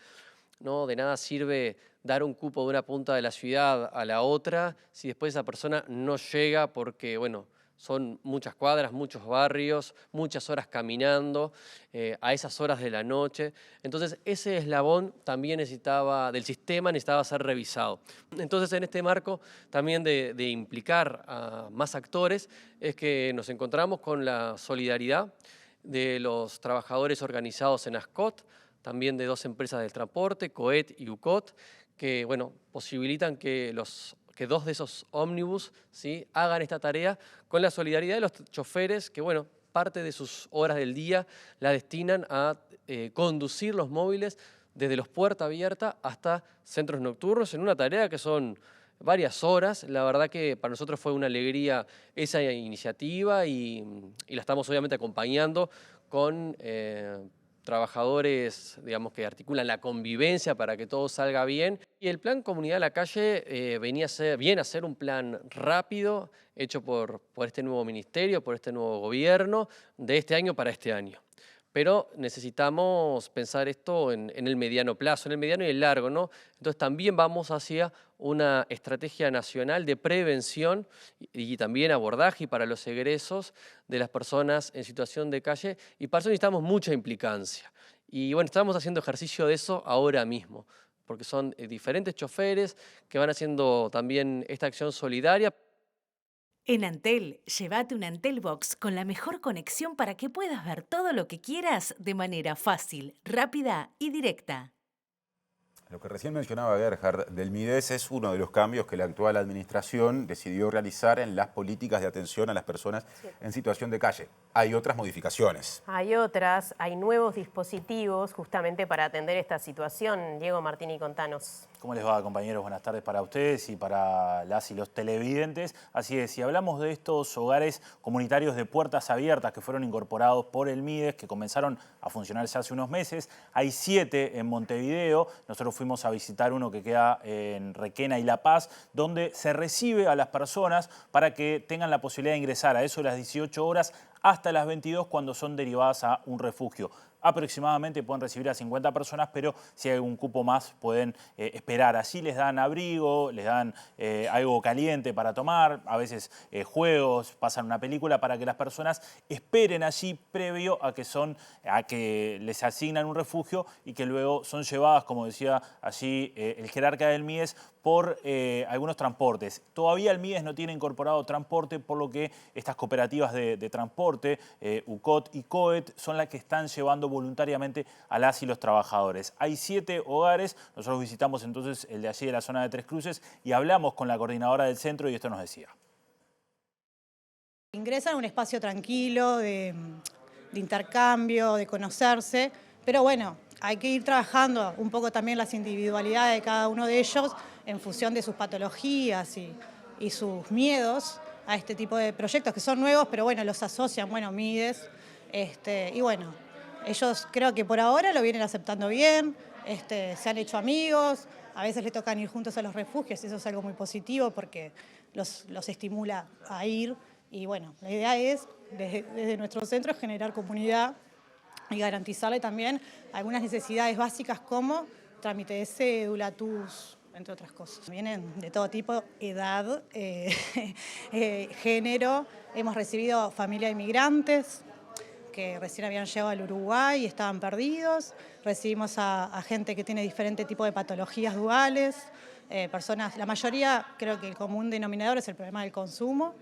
¿no? De nada sirve dar un cupo de una punta de la ciudad a la otra si después esa persona no llega porque, bueno, son muchas cuadras, muchos barrios, muchas horas caminando, a esas horas de la noche. Entonces, ese eslabón también del sistema necesitaba ser revisado. Entonces, en este marco también de implicar a más actores, es que nos encontramos con la solidaridad de los trabajadores organizados en ASCOT, también de 2 empresas del transporte, COET y UCOT, que, bueno, posibilitan que 2 de esos ómnibus, ¿sí?, hagan esta tarea con la solidaridad de los choferes que, bueno, parte de sus horas del día la destinan a conducir los móviles desde los puerta abierta hasta centros nocturnos en una tarea que son varias horas. La verdad que para nosotros fue una alegría esa iniciativa y la estamos obviamente acompañando con trabajadores, digamos, que articulan la convivencia para que todo salga bien. Y el plan Comunidad a la Calle viene a ser un plan rápido, hecho por este nuevo ministerio, por este nuevo gobierno, de este año para este año. Pero necesitamos pensar esto en el mediano plazo, en el mediano y el largo, ¿no? Entonces también vamos hacia una estrategia nacional de prevención y también abordaje para los egresos de las personas en situación de calle, y para eso necesitamos mucha implicancia. Y bueno, estamos haciendo ejercicio de eso ahora mismo, porque son diferentes choferes que van haciendo también esta acción solidaria. En Antel, llévate un Antel Box con la mejor conexión para que puedas ver todo lo que quieras de manera fácil, rápida y directa. Lo que recién mencionaba Gerhard del MIDES es uno de los cambios que la actual administración decidió realizar en las políticas de atención a las personas en situación de calle. Hay otras modificaciones. Hay nuevos dispositivos justamente para atender esta situación. Diego Martini, contanos. ¿Cómo les va, compañeros? Buenas tardes para ustedes y para las y los televidentes. Así es, si hablamos de estos hogares comunitarios de puertas abiertas que fueron incorporados por el MIDES, que comenzaron a funcionar ya hace unos meses, hay 7 en Montevideo. Nosotros fuimos a visitar uno que queda en Requena y La Paz, donde se recibe a las personas para que tengan la posibilidad de ingresar a eso de las 18 horas hasta las 22 cuando son derivadas a un refugio. Aproximadamente pueden recibir a 50 personas, pero si hay algún cupo más pueden esperar. Así les dan abrigo, les dan algo caliente para tomar, a veces juegos, pasan una película para que las personas esperen allí previo a que les asignan un refugio y que luego son llevadas, como decía allí el jerarca del MIDES, por algunos transportes. Todavía el MIDES no tiene incorporado transporte, por lo que estas cooperativas de transporte, UCOT y COET, son las que están llevando voluntariamente a las y los trabajadores. Hay 7 hogares, nosotros visitamos entonces el de allí de la zona de Tres Cruces y hablamos con la coordinadora del centro y esto nos decía. Ingresan a un espacio tranquilo, de intercambio, de conocerse, pero bueno, hay que ir trabajando un poco también las individualidades de cada uno de ellos en función de sus patologías y sus miedos a este tipo de proyectos que son nuevos, pero bueno, los asocian, bueno, MIDES, y bueno, ellos creo que por ahora lo vienen aceptando bien, se han hecho amigos, a veces les tocan ir juntos a los refugios, eso es algo muy positivo porque los estimula a ir y bueno, la idea es desde nuestro centro generar comunidad y garantizarle también algunas necesidades básicas como trámite de cédula, TUS, entre otras cosas. Vienen de todo tipo, edad, género. Hemos recibido familia de inmigrantes que recién habían llegado al Uruguay y estaban perdidos. Recibimos a gente que tiene diferente tipo de patologías duales, personas, la mayoría, creo que el común denominador es el problema del consumo.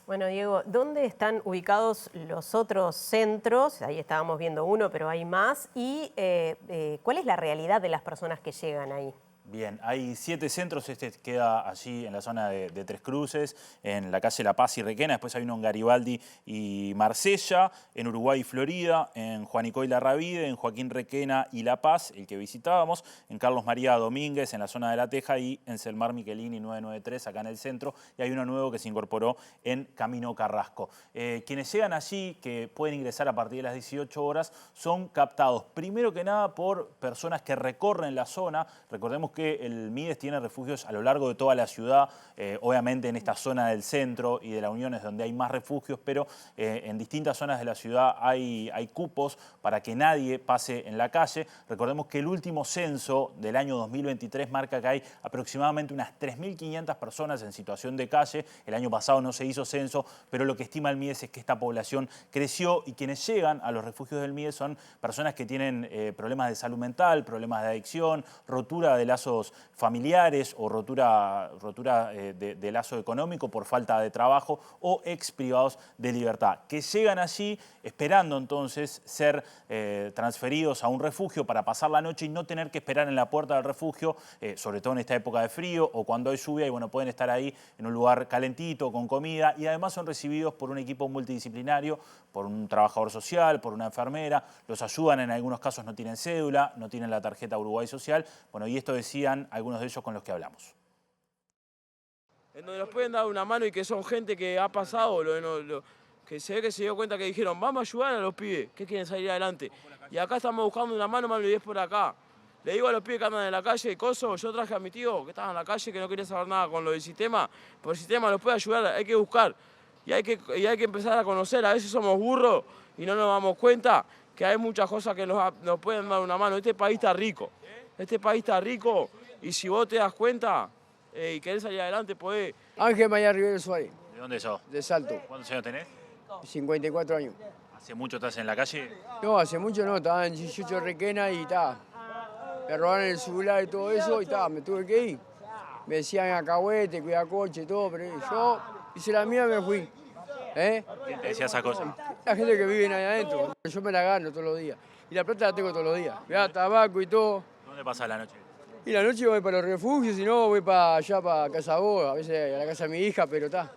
Bueno, Diego, ¿dónde están ubicados los otros centros? Ahí estábamos viendo uno, pero hay más. ¿Y cuál es la realidad de las personas que llegan ahí? Bien, hay 7 centros, este queda allí en la zona de Tres Cruces, en la calle La Paz y Requena, después hay uno en Garibaldi y Marsella, en Uruguay y Florida, en Juanico y Larravide, en Joaquín Requena y La Paz, el que visitábamos, en Carlos María Domínguez, en la zona de La Teja, y en Selmar Michelini 993, acá en el centro, y hay uno nuevo que se incorporó en Camino Carrasco. Quienes llegan allí, que pueden ingresar a partir de las 18 horas, son captados primero que nada por personas que recorren la zona. Recordemos que el MIDES tiene refugios a lo largo de toda la ciudad, obviamente en esta zona del centro y de la Unión es donde hay más refugios, pero en distintas zonas de la ciudad hay cupos para que nadie pase en la calle. Recordemos que el último censo del año 2023 marca que hay aproximadamente unas 3.500 personas en situación de calle. El año pasado no se hizo censo, pero lo que estima el MIDES es que esta población creció y quienes llegan a los refugios del MIDES son personas que tienen problemas de salud mental, problemas de adicción, rotura de lazos familiares o rotura de lazo económico por falta de trabajo o ex privados de libertad, que llegan allí esperando entonces ser transferidos a un refugio para pasar la noche y no tener que esperar en la puerta del refugio, sobre todo en esta época de frío o cuando hay lluvia, y bueno, pueden estar ahí en un lugar calentito, con comida, y además son recibidos por un equipo multidisciplinario, por un trabajador social, por una enfermera, los ayudan, en algunos casos no tienen cédula, no tienen la tarjeta Uruguay Social, bueno, y esto decían algunos de ellos con los que hablamos. En donde nos pueden dar una mano y que son gente que ha pasado, que se ve que se dio cuenta que dijeron, vamos a ayudar a los pibes que quieren salir adelante. Y acá estamos buscando una mano, y es por acá. Le digo a los pibes que andan en la calle, yo traje a mi tío que estaba en la calle, que no quería saber nada con lo del sistema. Por el sistema los puede ayudar, hay que buscar. Y hay que empezar a conocer, a veces somos burros y no nos damos cuenta que hay muchas cosas que nos pueden dar una mano. Este país está rico. Este país está rico y si vos te das cuenta y querés salir adelante, podés. Ángel María Rivero Suárez. ¿De dónde sos? De Salto. ¿Cuántos años tenés? 54 años. ¿Hace mucho estás en la calle? No, hace mucho no, estaba en 18 Requena y me robaron el celular y todo eso y me tuve que ir. Me decían acahuete, cuida coche y todo, pero yo hice la mía y me fui. ¿Quién te decía esa cosa? La gente que vive ahí adentro. Yo me la gano todos los días. Y la plata la tengo todos los días. Mirá, tabaco y todo. ¿Dónde pasás la noche? Y la noche voy para los refugios, si no voy para allá, para Casa Boga, a veces a la casa de mi hija, pero está.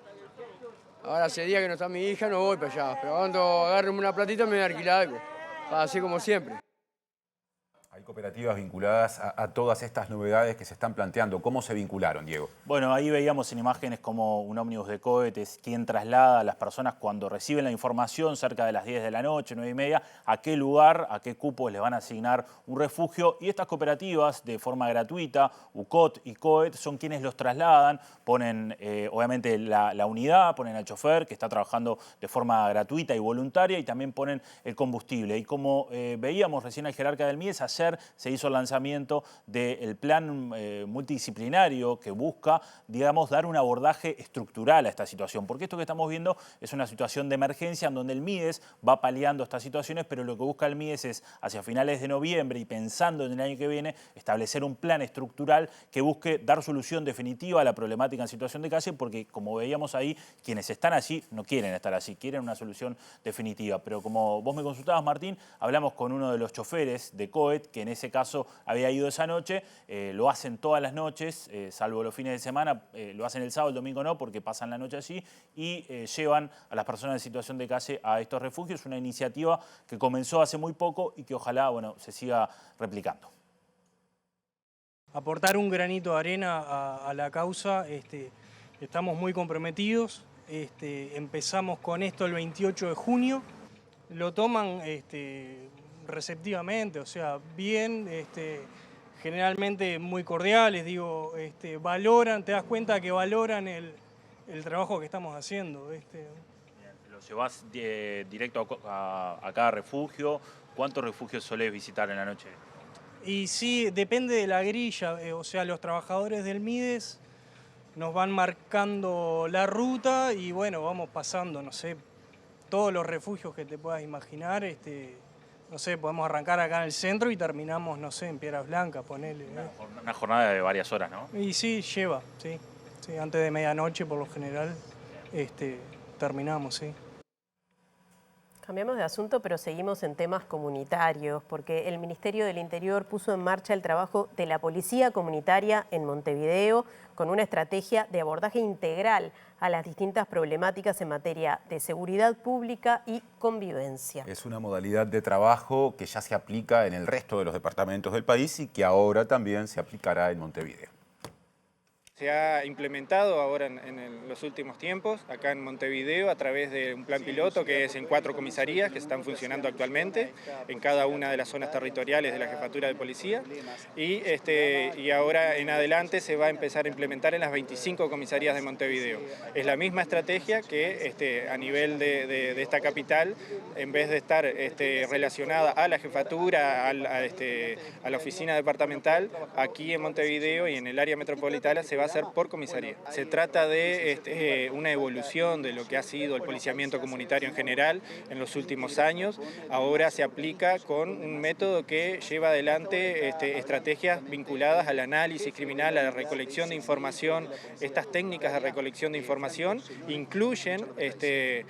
Ahora hace días que no está mi hija, no voy para allá. Pero cuando agarro una platita me voy a alquilar algo. Así como siempre. Hay cooperativas vinculadas a todas estas novedades que se están planteando. ¿Cómo se vincularon, Diego? Bueno, ahí veíamos en imágenes como un ómnibus de COET es quien traslada a las personas cuando reciben la información cerca de las 10 de la noche, 9:30, a qué lugar, a qué cupos les van a asignar un refugio. Y estas cooperativas, de forma gratuita, UCOT y COET, son quienes los trasladan, ponen obviamente la unidad, ponen al chofer que está trabajando de forma gratuita y voluntaria y también ponen el combustible. Y como veíamos recién al jerarca del MIES, ayer se hizo el lanzamiento del plan multidisciplinario que busca, digamos, dar un abordaje estructural a esta situación. Porque esto que estamos viendo es una situación de emergencia en donde el MIDES va paliando estas situaciones, pero lo que busca el MIDES es, hacia finales de noviembre y pensando en el año que viene, establecer un plan estructural que busque dar solución definitiva a la problemática en situación de calle, porque como veíamos ahí, quienes están allí no quieren estar allí, quieren una solución definitiva. Pero como vos me consultabas, Martín, hablamos con uno de los choferes de COET, que en ese caso había ido esa noche, lo hacen todas las noches, salvo los fines de semana, lo hacen el sábado, el domingo no, porque pasan la noche allí, y llevan a las personas en situación de calle a estos refugios, una iniciativa que comenzó hace muy poco y que ojalá, bueno, se siga replicando. Aportar un granito de arena a la causa, estamos muy comprometidos, empezamos con esto el 28 de junio, lo toman receptivamente, o sea, bien, generalmente muy cordiales, digo, valoran, te das cuenta que valoran el trabajo que estamos haciendo. ¿Lo llevas directo a cada refugio? ¿Cuántos refugios solés visitar en la noche? Y sí, depende de la grilla, o sea, los trabajadores del MIDES nos van marcando la ruta y bueno, vamos pasando, no sé, todos los refugios que te puedas imaginar, no sé, podemos arrancar acá en el centro y terminamos, no sé, en Piedras Blancas, ponele. Una jornada de varias horas, ¿no? Y sí, lleva, sí, antes de medianoche por lo general terminamos, sí. Cambiamos de asunto, pero seguimos en temas comunitarios, porque el Ministerio del Interior puso en marcha el trabajo de la Policía Comunitaria en Montevideo con una estrategia de abordaje integral a las distintas problemáticas en materia de seguridad pública y convivencia. Es una modalidad de trabajo que ya se aplica en el resto de los departamentos del país y que ahora también se aplicará en Montevideo. Se ha implementado ahora en los últimos tiempos, acá en Montevideo, a través de un plan piloto que es en 4 comisarías que están funcionando actualmente, en cada una de las zonas territoriales de la Jefatura de Policía, y ahora en adelante se va a empezar a implementar en las 25 comisarías de Montevideo. Es la misma estrategia que a nivel de esta capital, en vez de estar relacionada a la Jefatura, a la oficina departamental, aquí en Montevideo y en el área metropolitana se va a hacer por comisaría. Se trata de una evolución de lo que ha sido el policiamiento comunitario en general en los últimos años. Ahora se aplica con un método que lleva adelante estrategias vinculadas al análisis criminal, a la recolección de información. Estas técnicas de recolección de información incluyen el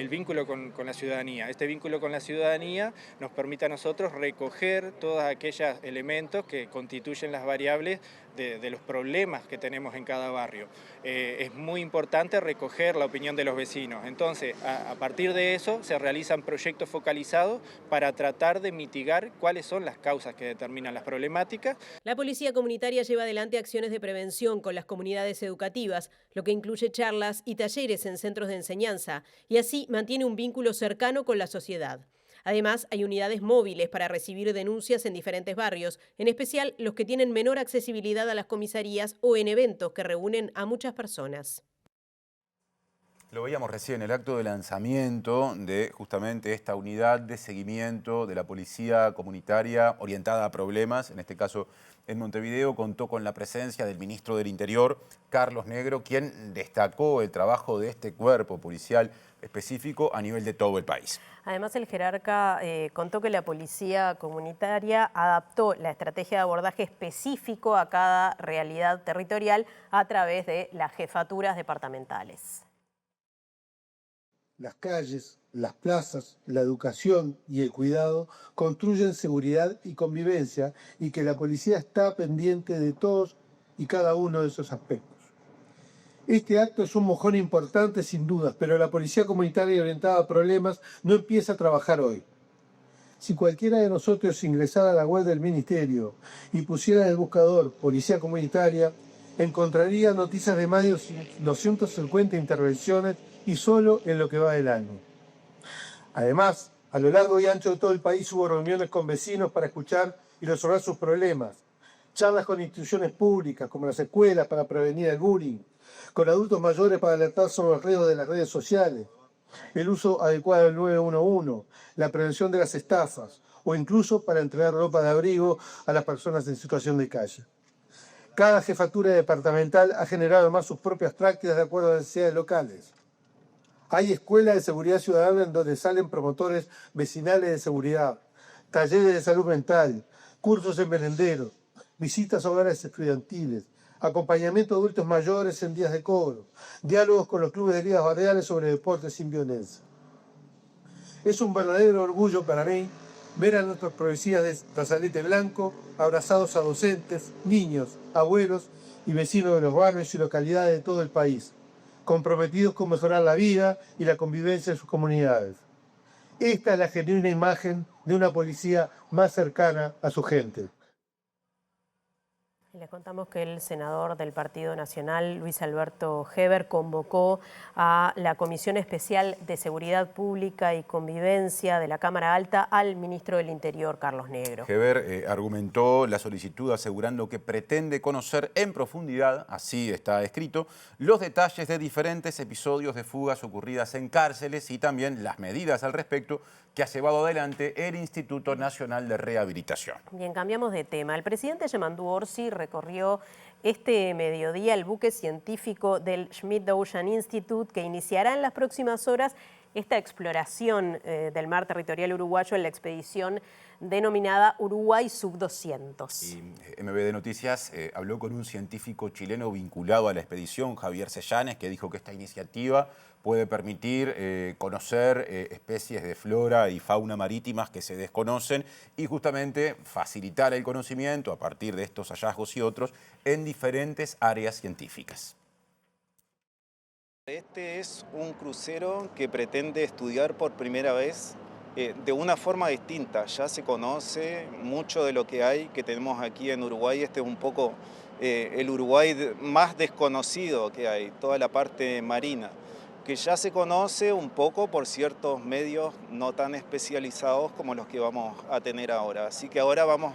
vínculo con la ciudadanía. Este vínculo con la ciudadanía nos permite a nosotros recoger todos aquellos elementos que constituyen las variables de los problemas que tenemos en cada barrio. Es muy importante recoger la opinión de los vecinos. Entonces, a partir de eso se realizan proyectos focalizados para tratar de mitigar cuáles son las causas que determinan las problemáticas. La Policía Comunitaria lleva adelante acciones de prevención con las comunidades educativas, lo que incluye charlas y talleres en centros de enseñanza, y así mantiene un vínculo cercano con la sociedad. Además, hay unidades móviles para recibir denuncias en diferentes barrios, en especial los que tienen menor accesibilidad a las comisarías o en eventos que reúnen a muchas personas. Lo veíamos recién, el acto de lanzamiento de justamente esta unidad de seguimiento de la policía comunitaria orientada a problemas, en este caso en Montevideo, contó con la presencia del ministro del Interior, Carlos Negro, quien destacó el trabajo de este cuerpo policial específico a nivel de todo el país. Además, el jerarca contó que la policía comunitaria adaptó la estrategia de abordaje específico a cada realidad territorial a través de las jefaturas departamentales. Las calles, las plazas, la educación y el cuidado construyen seguridad y convivencia, y que la policía está pendiente de todos y cada uno de esos aspectos. Este acto es un mojón importante sin dudas, pero la policía comunitaria orientada a problemas no empieza a trabajar hoy. Si cualquiera de nosotros ingresara a la web del Ministerio y pusiera en el buscador Policía Comunitaria, encontraría noticias de más de 250 intervenciones y solo en lo que va del año. Además, a lo largo y ancho de todo el país hubo reuniones con vecinos para escuchar y resolver sus problemas, charlas con instituciones públicas como las escuelas para prevenir el bullying, con adultos mayores para alertar sobre los riesgos de las redes sociales, el uso adecuado del 911, la prevención de las estafas o incluso para entregar ropa de abrigo a las personas en situación de calle. Cada jefatura departamental ha generado además sus propias prácticas de acuerdo a las necesidades locales. Hay escuelas de seguridad ciudadana en donde salen promotores vecinales de seguridad, talleres de salud mental, cursos en merenderos, visitas a hogares estudiantiles, acompañamiento de adultos mayores en días de cobro, diálogos con los clubes de ligas barriales sobre deportes sin violencia. Es un verdadero orgullo para mí ver a nuestros policías de brazalete blanco abrazados a docentes, niños, abuelos y vecinos de los barrios y localidades de todo el país, comprometidos con mejorar la vida y la convivencia en sus comunidades. Esta es la genuina imagen de una policía más cercana a su gente. Les contamos que el senador del Partido Nacional, Luis Alberto Heber, convocó a la Comisión Especial de Seguridad Pública y Convivencia de la Cámara Alta al ministro del Interior, Carlos Negro. Heber argumentó la solicitud asegurando que pretende conocer en profundidad, así está escrito, los detalles de diferentes episodios de fugas ocurridas en cárceles y también las medidas al respecto que ha llevado adelante el Instituto Nacional de Rehabilitación. Bien, cambiamos de tema. El presidente Yamandu Orsi recorrió este mediodía el buque científico del Schmidt Ocean Institute, que iniciará en las próximas horas esta exploración del mar territorial uruguayo en la expedición denominada Uruguay Sub-200. Y MBD Noticias habló con un científico chileno vinculado a la expedición, Javier Sellanes, que dijo que esta iniciativa puede permitir conocer especies de flora y fauna marítimas que se desconocen y justamente facilitar el conocimiento a partir de estos hallazgos y otros en diferentes áreas científicas. Este es un crucero que pretende estudiar por primera vez de una forma distinta. Ya se conoce mucho de lo que hay, que tenemos aquí en Uruguay. Este es un poco el Uruguay más desconocido que hay, toda la parte marina, que ya se conoce un poco por ciertos medios no tan especializados como los que vamos a tener ahora. Así que ahora vamos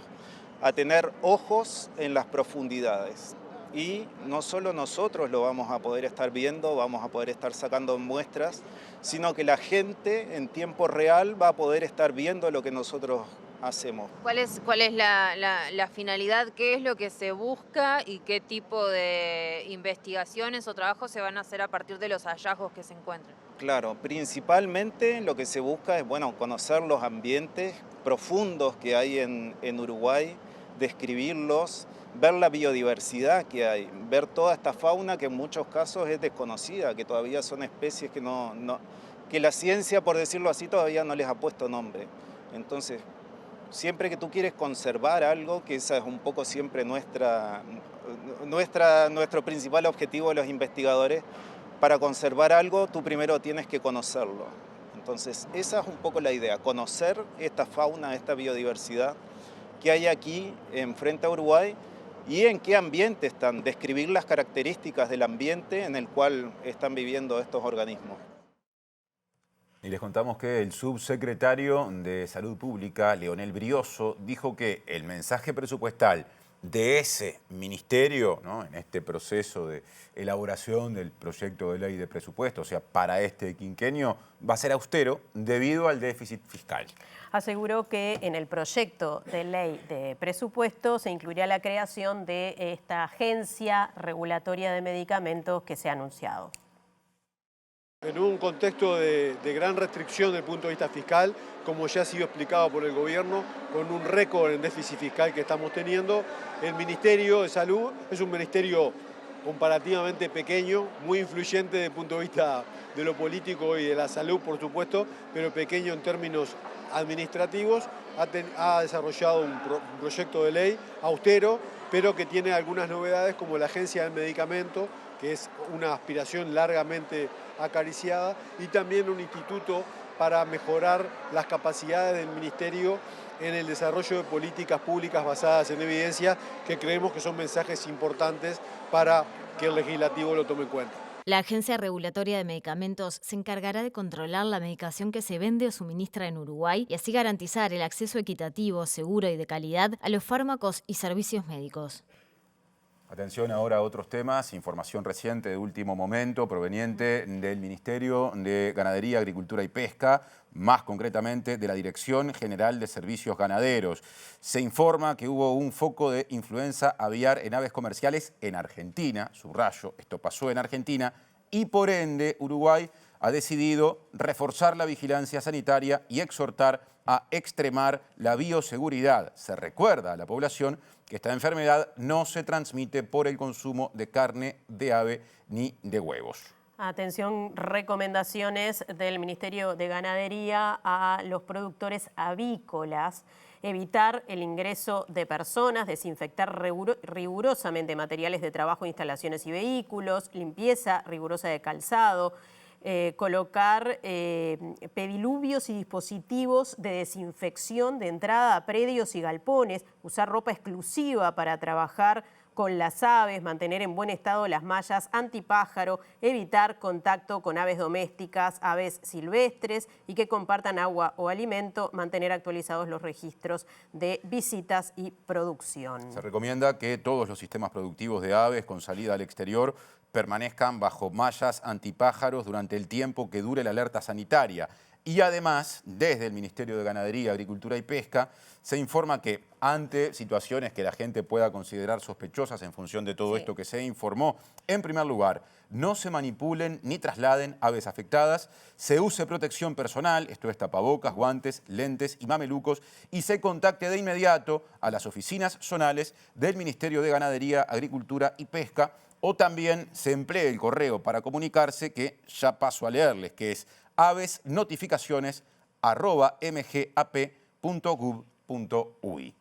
a tener ojos en las profundidades. Y no solo nosotros lo vamos a poder estar viendo, vamos a poder estar sacando muestras, sino que la gente en tiempo real va a poder estar viendo lo que nosotros hacemos. ¿Cuál es la finalidad? ¿Qué es lo que se busca y qué tipo de investigaciones o trabajos se van a hacer a partir de los hallazgos que se encuentran? Claro, principalmente lo que se busca es conocer los ambientes profundos que hay en Uruguay, describirlos, ver la biodiversidad que hay, ver toda esta fauna que en muchos casos es desconocida, que todavía son especies que la ciencia, por decirlo así, todavía no les ha puesto nombre. Entonces, siempre que tú quieres conservar algo, que esa es un poco siempre nuestro principal objetivo de los investigadores, para conservar algo tú primero tienes que conocerlo. Entonces, esa es un poco la idea, conocer esta fauna, esta biodiversidad que hay aquí enfrente a Uruguay y en qué ambiente están, describir las características del ambiente en el cual están viviendo estos organismos. Y les contamos que el subsecretario de Salud Pública, Leonel Brioso, dijo que el mensaje presupuestal de ese ministerio, ¿no?, en este proceso de elaboración del proyecto de ley de presupuesto, o sea, para este quinquenio, va a ser austero debido al déficit fiscal. Aseguró que en el proyecto de ley de presupuesto se incluirá la creación de esta agencia regulatoria de medicamentos que se ha anunciado. En un contexto de gran restricción desde el punto de vista fiscal, como ya ha sido explicado por el gobierno, con un récord en déficit fiscal que estamos teniendo, el Ministerio de Salud es un ministerio comparativamente pequeño, muy influyente desde el punto de vista de lo político y de la salud, por supuesto, pero pequeño en términos administrativos. Ha desarrollado un proyecto de ley austero, pero que tiene algunas novedades, como la agencia del medicamento, que es una aspiración largamente acariciada, y también un instituto para mejorar las capacidades del Ministerio en el desarrollo de políticas públicas basadas en evidencia, que creemos que son mensajes importantes para que el legislativo lo tome en cuenta. La Agencia Regulatoria de Medicamentos se encargará de controlar la medicación que se vende o suministra en Uruguay y así garantizar el acceso equitativo, seguro y de calidad a los fármacos y servicios médicos. Atención ahora a otros temas, información reciente de último momento proveniente del Ministerio de Ganadería, Agricultura y Pesca, más concretamente de la Dirección General de Servicios Ganaderos. Se informa que hubo un foco de influenza aviar en aves comerciales en Argentina, subrayo, esto pasó en Argentina, y por ende Uruguay ha decidido reforzar la vigilancia sanitaria y exhortar a extremar la bioseguridad. Se recuerda a la población que esta enfermedad no se transmite por el consumo de carne de ave ni de huevos. Atención, recomendaciones del Ministerio de Ganadería a los productores avícolas. Evitar el ingreso de personas, desinfectar rigurosamente materiales de trabajo, instalaciones y vehículos, limpieza rigurosa de calzado, colocar pediluvios y dispositivos de desinfección de entrada a predios y galpones, usar ropa exclusiva para trabajar con las aves, mantener en buen estado las mallas antipájaro, evitar contacto con aves domésticas, aves silvestres y que compartan agua o alimento, mantener actualizados los registros de visitas y producción. Se recomienda que todos los sistemas productivos de aves con salida al exterior permanezcan bajo mallas antipájaros durante el tiempo que dure la alerta sanitaria. Y además, desde el Ministerio de Ganadería, Agricultura y Pesca, se informa que ante situaciones que la gente pueda considerar sospechosas en función de todo esto que se informó, en primer lugar, no se manipulen ni trasladen aves afectadas, se use protección personal, esto es tapabocas, guantes, lentes y mamelucos, y se contacte de inmediato a las oficinas zonales del Ministerio de Ganadería, Agricultura y Pesca, o también se emplee el correo para comunicarse, que ya paso a leerles, que es avesnotificaciones@mgap.gov.uy.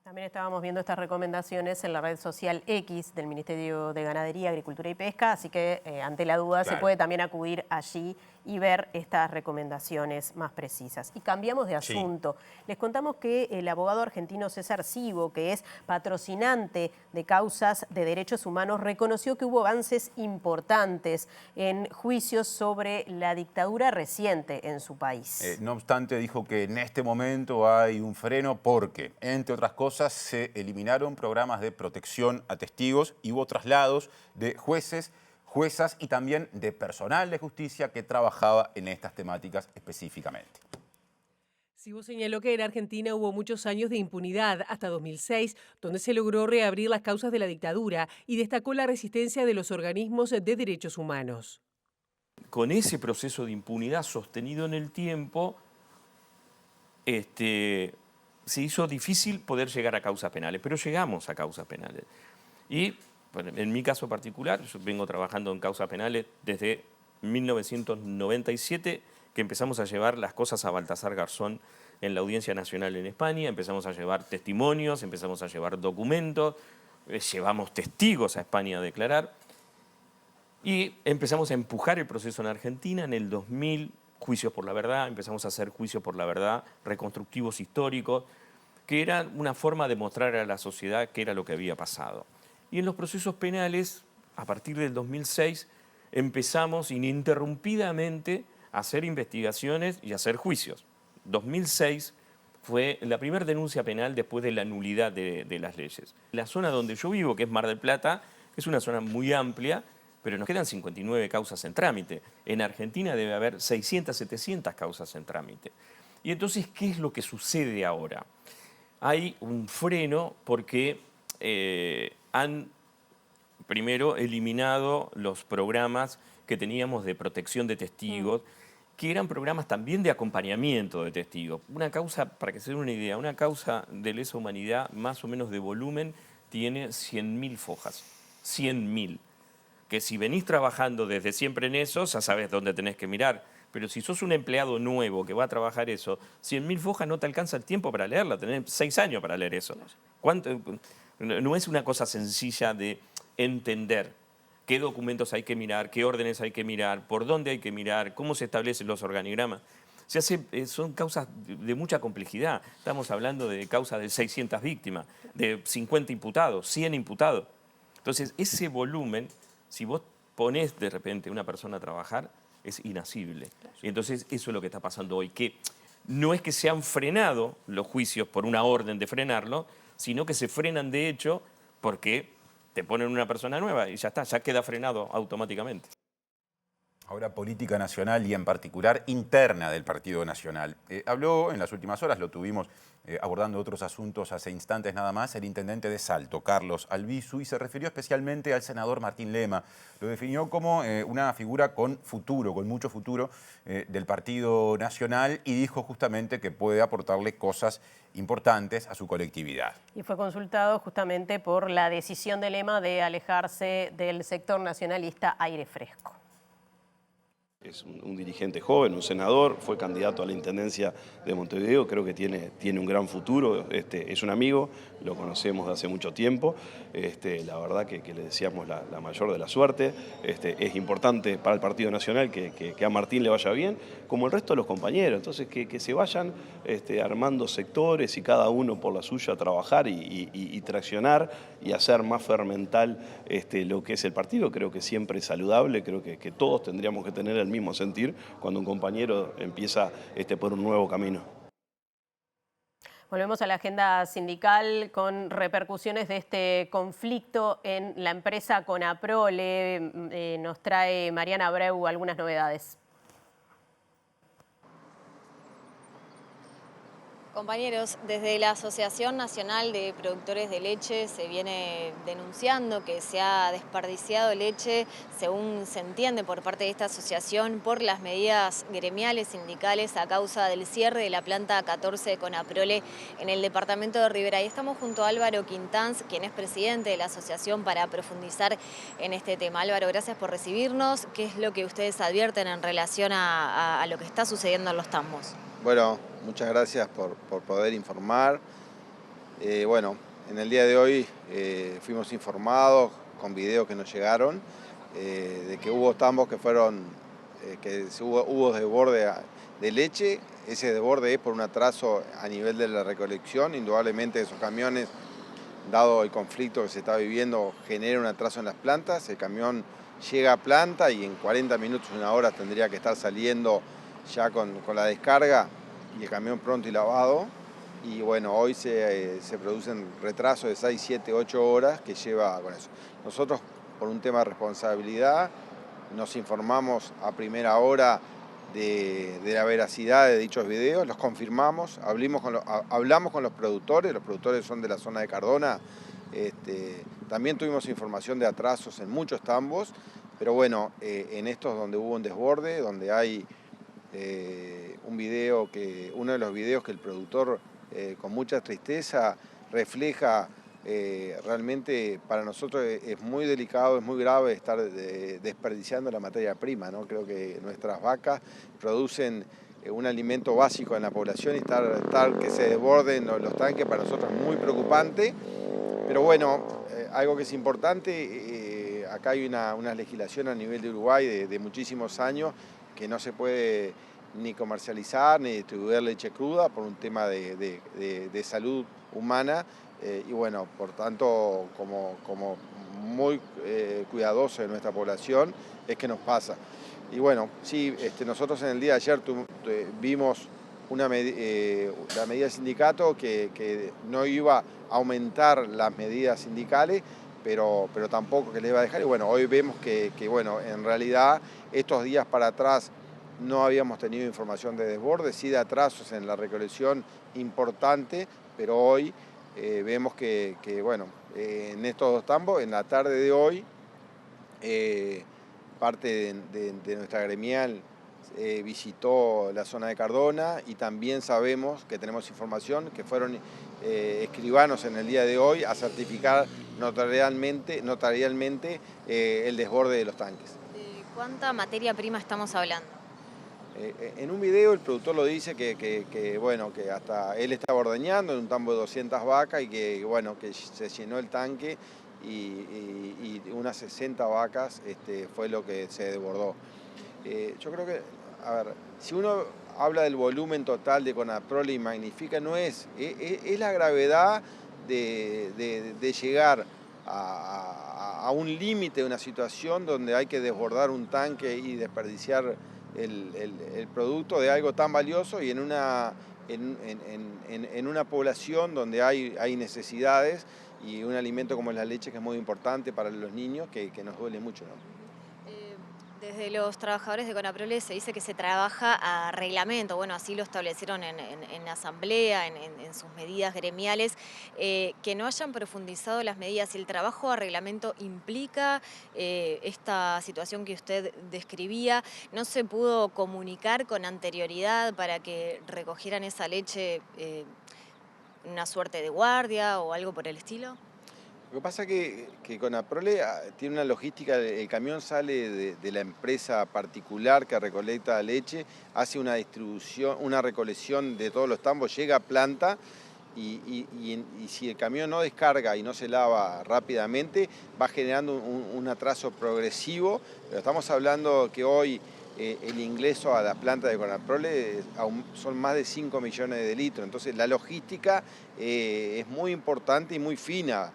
También estábamos viendo estas recomendaciones en la red social X del Ministerio de Ganadería, Agricultura y Pesca, así que ante la duda se puede también acudir allí y ver estas recomendaciones más precisas. Y cambiamos de asunto. Les contamos que el abogado argentino César Cibo, que es patrocinante de causas de derechos humanos, reconoció que hubo avances importantes en juicios sobre la dictadura reciente en su país. No obstante, dijo que en este momento hay un freno porque, entre otras cosas, se eliminaron programas de protección a testigos y hubo traslados de jueces, juezas y también de personal de justicia que trabajaba en estas temáticas específicamente. Cibo señaló que en Argentina hubo muchos años de impunidad, hasta 2006, donde se logró reabrir las causas de la dictadura, y destacó la resistencia de los organismos de derechos humanos. Con ese proceso de impunidad sostenido en el tiempo, se hizo difícil poder llegar a causas penales, pero llegamos a causas penales. Y bueno, en mi caso particular, yo vengo trabajando en causas penales desde 1997, que empezamos a llevar las cosas a Baltasar Garzón en la Audiencia Nacional en España, empezamos a llevar testimonios, empezamos a llevar documentos, llevamos testigos a España a declarar y empezamos a empujar el proceso en Argentina. En el 2000, juicios por la verdad, empezamos a hacer juicios por la verdad, reconstructivos históricos, que eran una forma de mostrar a la sociedad qué era lo que había pasado. Y en los procesos penales, a partir del 2006, empezamos ininterrumpidamente a hacer investigaciones y a hacer juicios. 2006 fue la primera denuncia penal después de la nulidad de las leyes. La zona donde yo vivo, que es Mar del Plata, es una zona muy amplia, pero nos quedan 59 causas en trámite. En Argentina debe haber 600, 700 causas en trámite. Y entonces, ¿qué es lo que sucede ahora? Hay un freno porque han, primero, eliminado los programas que teníamos de protección de testigos, que eran programas también de acompañamiento de testigos. Una causa, para que se den una idea, una causa de lesa humanidad más o menos de volumen tiene 100.000 fojas. 100.000. Que si venís trabajando desde siempre en eso, ya sabes dónde tenés que mirar. Pero si sos un empleado nuevo que va a trabajar eso, 100.000 fojas no te alcanza el tiempo para leerla. Tenés 6 años para leer eso. No es una cosa sencilla de entender qué documentos hay que mirar, qué órdenes hay que mirar, por dónde hay que mirar, cómo se establecen los organigramas. Son causas de mucha complejidad. Estamos hablando de causas de 600 víctimas, de 50 imputados, 100 imputados. Entonces, ese volumen, si vos ponés de repente a una persona a trabajar, es inasible. Y entonces eso es lo que está pasando hoy, que no es que se han frenado los juicios por una orden de frenarlo, sino que se frenan de hecho porque te ponen una persona nueva y ya está, ya queda frenado automáticamente. Ahora política nacional y en particular interna del Partido Nacional. Habló en las últimas horas, lo tuvimos abordando otros asuntos hace instantes nada más, el intendente de Salto, Carlos Albizu, y se refirió especialmente al senador Martín Lema. Lo definió como una figura con futuro, con mucho futuro del Partido Nacional, y dijo justamente que puede aportarle cosas importantes a su colectividad. Y fue consultado justamente por la decisión de Lema de alejarse del sector nacionalista Aire Fresco. Es un dirigente joven, un senador, fue candidato a la Intendencia de Montevideo, creo que tiene un gran futuro, es un amigo, lo conocemos de hace mucho tiempo, la verdad que le deseamos la mayor de la suerte, es importante para el Partido Nacional que a Martín le vaya bien, como el resto de los compañeros, entonces que se vayan armando sectores y cada uno por la suya a trabajar y traccionar y hacer más fermental lo que es el partido, creo que siempre es saludable, creo que todos tendríamos que tener el mismo sentir cuando un compañero empieza por un nuevo camino. Volvemos a la agenda sindical con repercusiones de este conflicto en la empresa Conaprole. Nos trae Mariana Abreu algunas novedades. Compañeros, desde la Asociación Nacional de Productores de Leche se viene denunciando que se ha desperdiciado leche, según se entiende por parte de esta asociación, por las medidas gremiales sindicales a causa del cierre de la planta 14 de Conaprole en el departamento de Rivera. Y estamos junto a Álvaro Quintanz, quien es presidente de la asociación, para profundizar en este tema. Álvaro, gracias por recibirnos. ¿Qué es lo que ustedes advierten en relación a lo que está sucediendo en los tambos? Bueno, muchas gracias por poder informar. Bueno, en el día de hoy fuimos informados con videos que nos llegaron de que hubo tambos que fueron, hubo desborde de leche. Ese desborde es por un atraso a nivel de la recolección. Indudablemente esos camiones, dado el conflicto que se está viviendo, genera un atraso en las plantas. El camión llega a planta y en 40 minutos, una hora tendría que estar saliendo ya con la descarga y el camión pronto y lavado. Y bueno, hoy se producen retrasos de 6, 7, 8 horas que lleva con eso. Nosotros, por un tema de responsabilidad, nos informamos a primera hora de la veracidad de dichos videos, los confirmamos, hablamos con los productores son de la zona de Cardona. También tuvimos información de atrasos en muchos tambos, pero bueno, en estos donde hubo un desborde, donde hay uno de los videos que el productor con mucha tristeza refleja, realmente para nosotros es muy delicado, es muy grave estar desperdiciando la materia prima, ¿no? Creo que nuestras vacas producen un alimento básico en la población y estar que se desborden los tanques para nosotros es muy preocupante. Pero bueno, algo que es importante, acá hay una legislación a nivel de Uruguay de muchísimos años que no se puede ni comercializar ni distribuir leche cruda por un tema de salud humana. Y bueno, por tanto, como muy cuidadoso de nuestra población, es que nos pasa. Y bueno, sí, nosotros en el día de ayer vimos la medida del sindicato que no iba a aumentar las medidas sindicales, pero tampoco que le iba a dejar. Y bueno, hoy vemos que bueno, en realidad estos días para atrás no habíamos tenido información de desborde, sí de atrasos en la recolección importante, pero hoy vemos que bueno, en estos dos tambos, en la tarde de hoy, parte de nuestra gremial visitó la zona de Cardona y también sabemos que tenemos información que fueron escribanos en el día de hoy a certificar notarialmente el desborde de los tanques. ¿De cuánta materia prima estamos hablando? En un video el productor lo dice que bueno, que hasta él estaba ordeñando en un tambo de 200 vacas y que bueno, que se llenó el tanque y unas 60 vacas fue lo que se desbordó. Yo creo que, a ver, si uno habla del volumen total de Conaprole y magnifica, no es la gravedad de llegar a un límite de una situación donde hay que desbordar un tanque y desperdiciar el producto de algo tan valioso y en una población donde hay necesidades y un alimento como la leche que es muy importante para los niños que nos duele mucho, ¿no? Desde los trabajadores de Conaprole se dice que se trabaja a reglamento, bueno, así lo establecieron en asamblea, en sus medidas gremiales, que no hayan profundizado las medidas. ¿El trabajo a reglamento implica esta situación que usted describía? ¿No se pudo comunicar con anterioridad para que recogieran esa leche una suerte de guardia o algo por el estilo? Lo que pasa es que Conaprole tiene una logística, el camión sale de la empresa particular que recolecta leche, hace una distribución, una recolección de todos los tambos, llega a planta y si el camión no descarga y no se lava rápidamente, va generando un atraso progresivo. Pero estamos hablando que hoy el ingreso a la planta de Conaprole son más de 5 millones de litros, entonces la logística es muy importante y muy fina.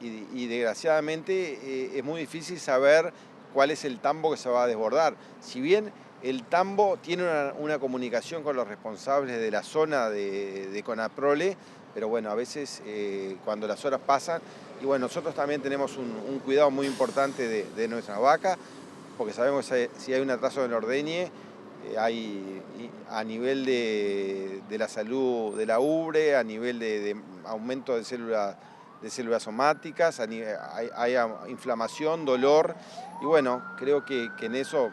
Y desgraciadamente es muy difícil saber cuál es el tambo que se va a desbordar. Si bien el tambo tiene una comunicación con los responsables de la zona de Conaprole, pero bueno, a veces cuando las horas pasan, y bueno, nosotros también tenemos un cuidado muy importante de nuestras vacas, porque sabemos que si hay un atraso en el ordeñe, hay a nivel de la salud de la ubre, a nivel de aumento de células somáticas, hay inflamación, dolor, y bueno, creo que en eso,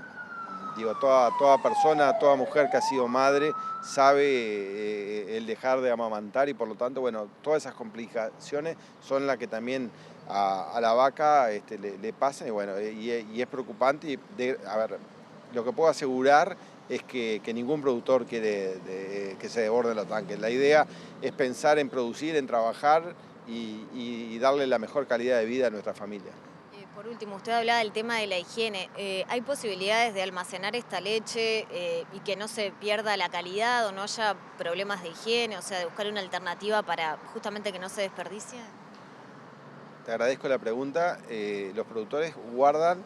digo, toda persona, toda mujer que ha sido madre sabe el dejar de amamantar y por lo tanto, bueno, todas esas complicaciones son las que también a la vaca le pasan y bueno, y es preocupante. A ver, lo que puedo asegurar es que ningún productor quiere que se desborden los tanques. La idea es pensar en producir, en trabajar y darle la mejor calidad de vida a nuestra familia. Por último, usted hablaba del tema de la higiene. ¿Hay posibilidades de almacenar esta leche y que no se pierda la calidad o no haya problemas de higiene? O sea, de buscar una alternativa para justamente que no se desperdicie. Te agradezco la pregunta. Los productores guardan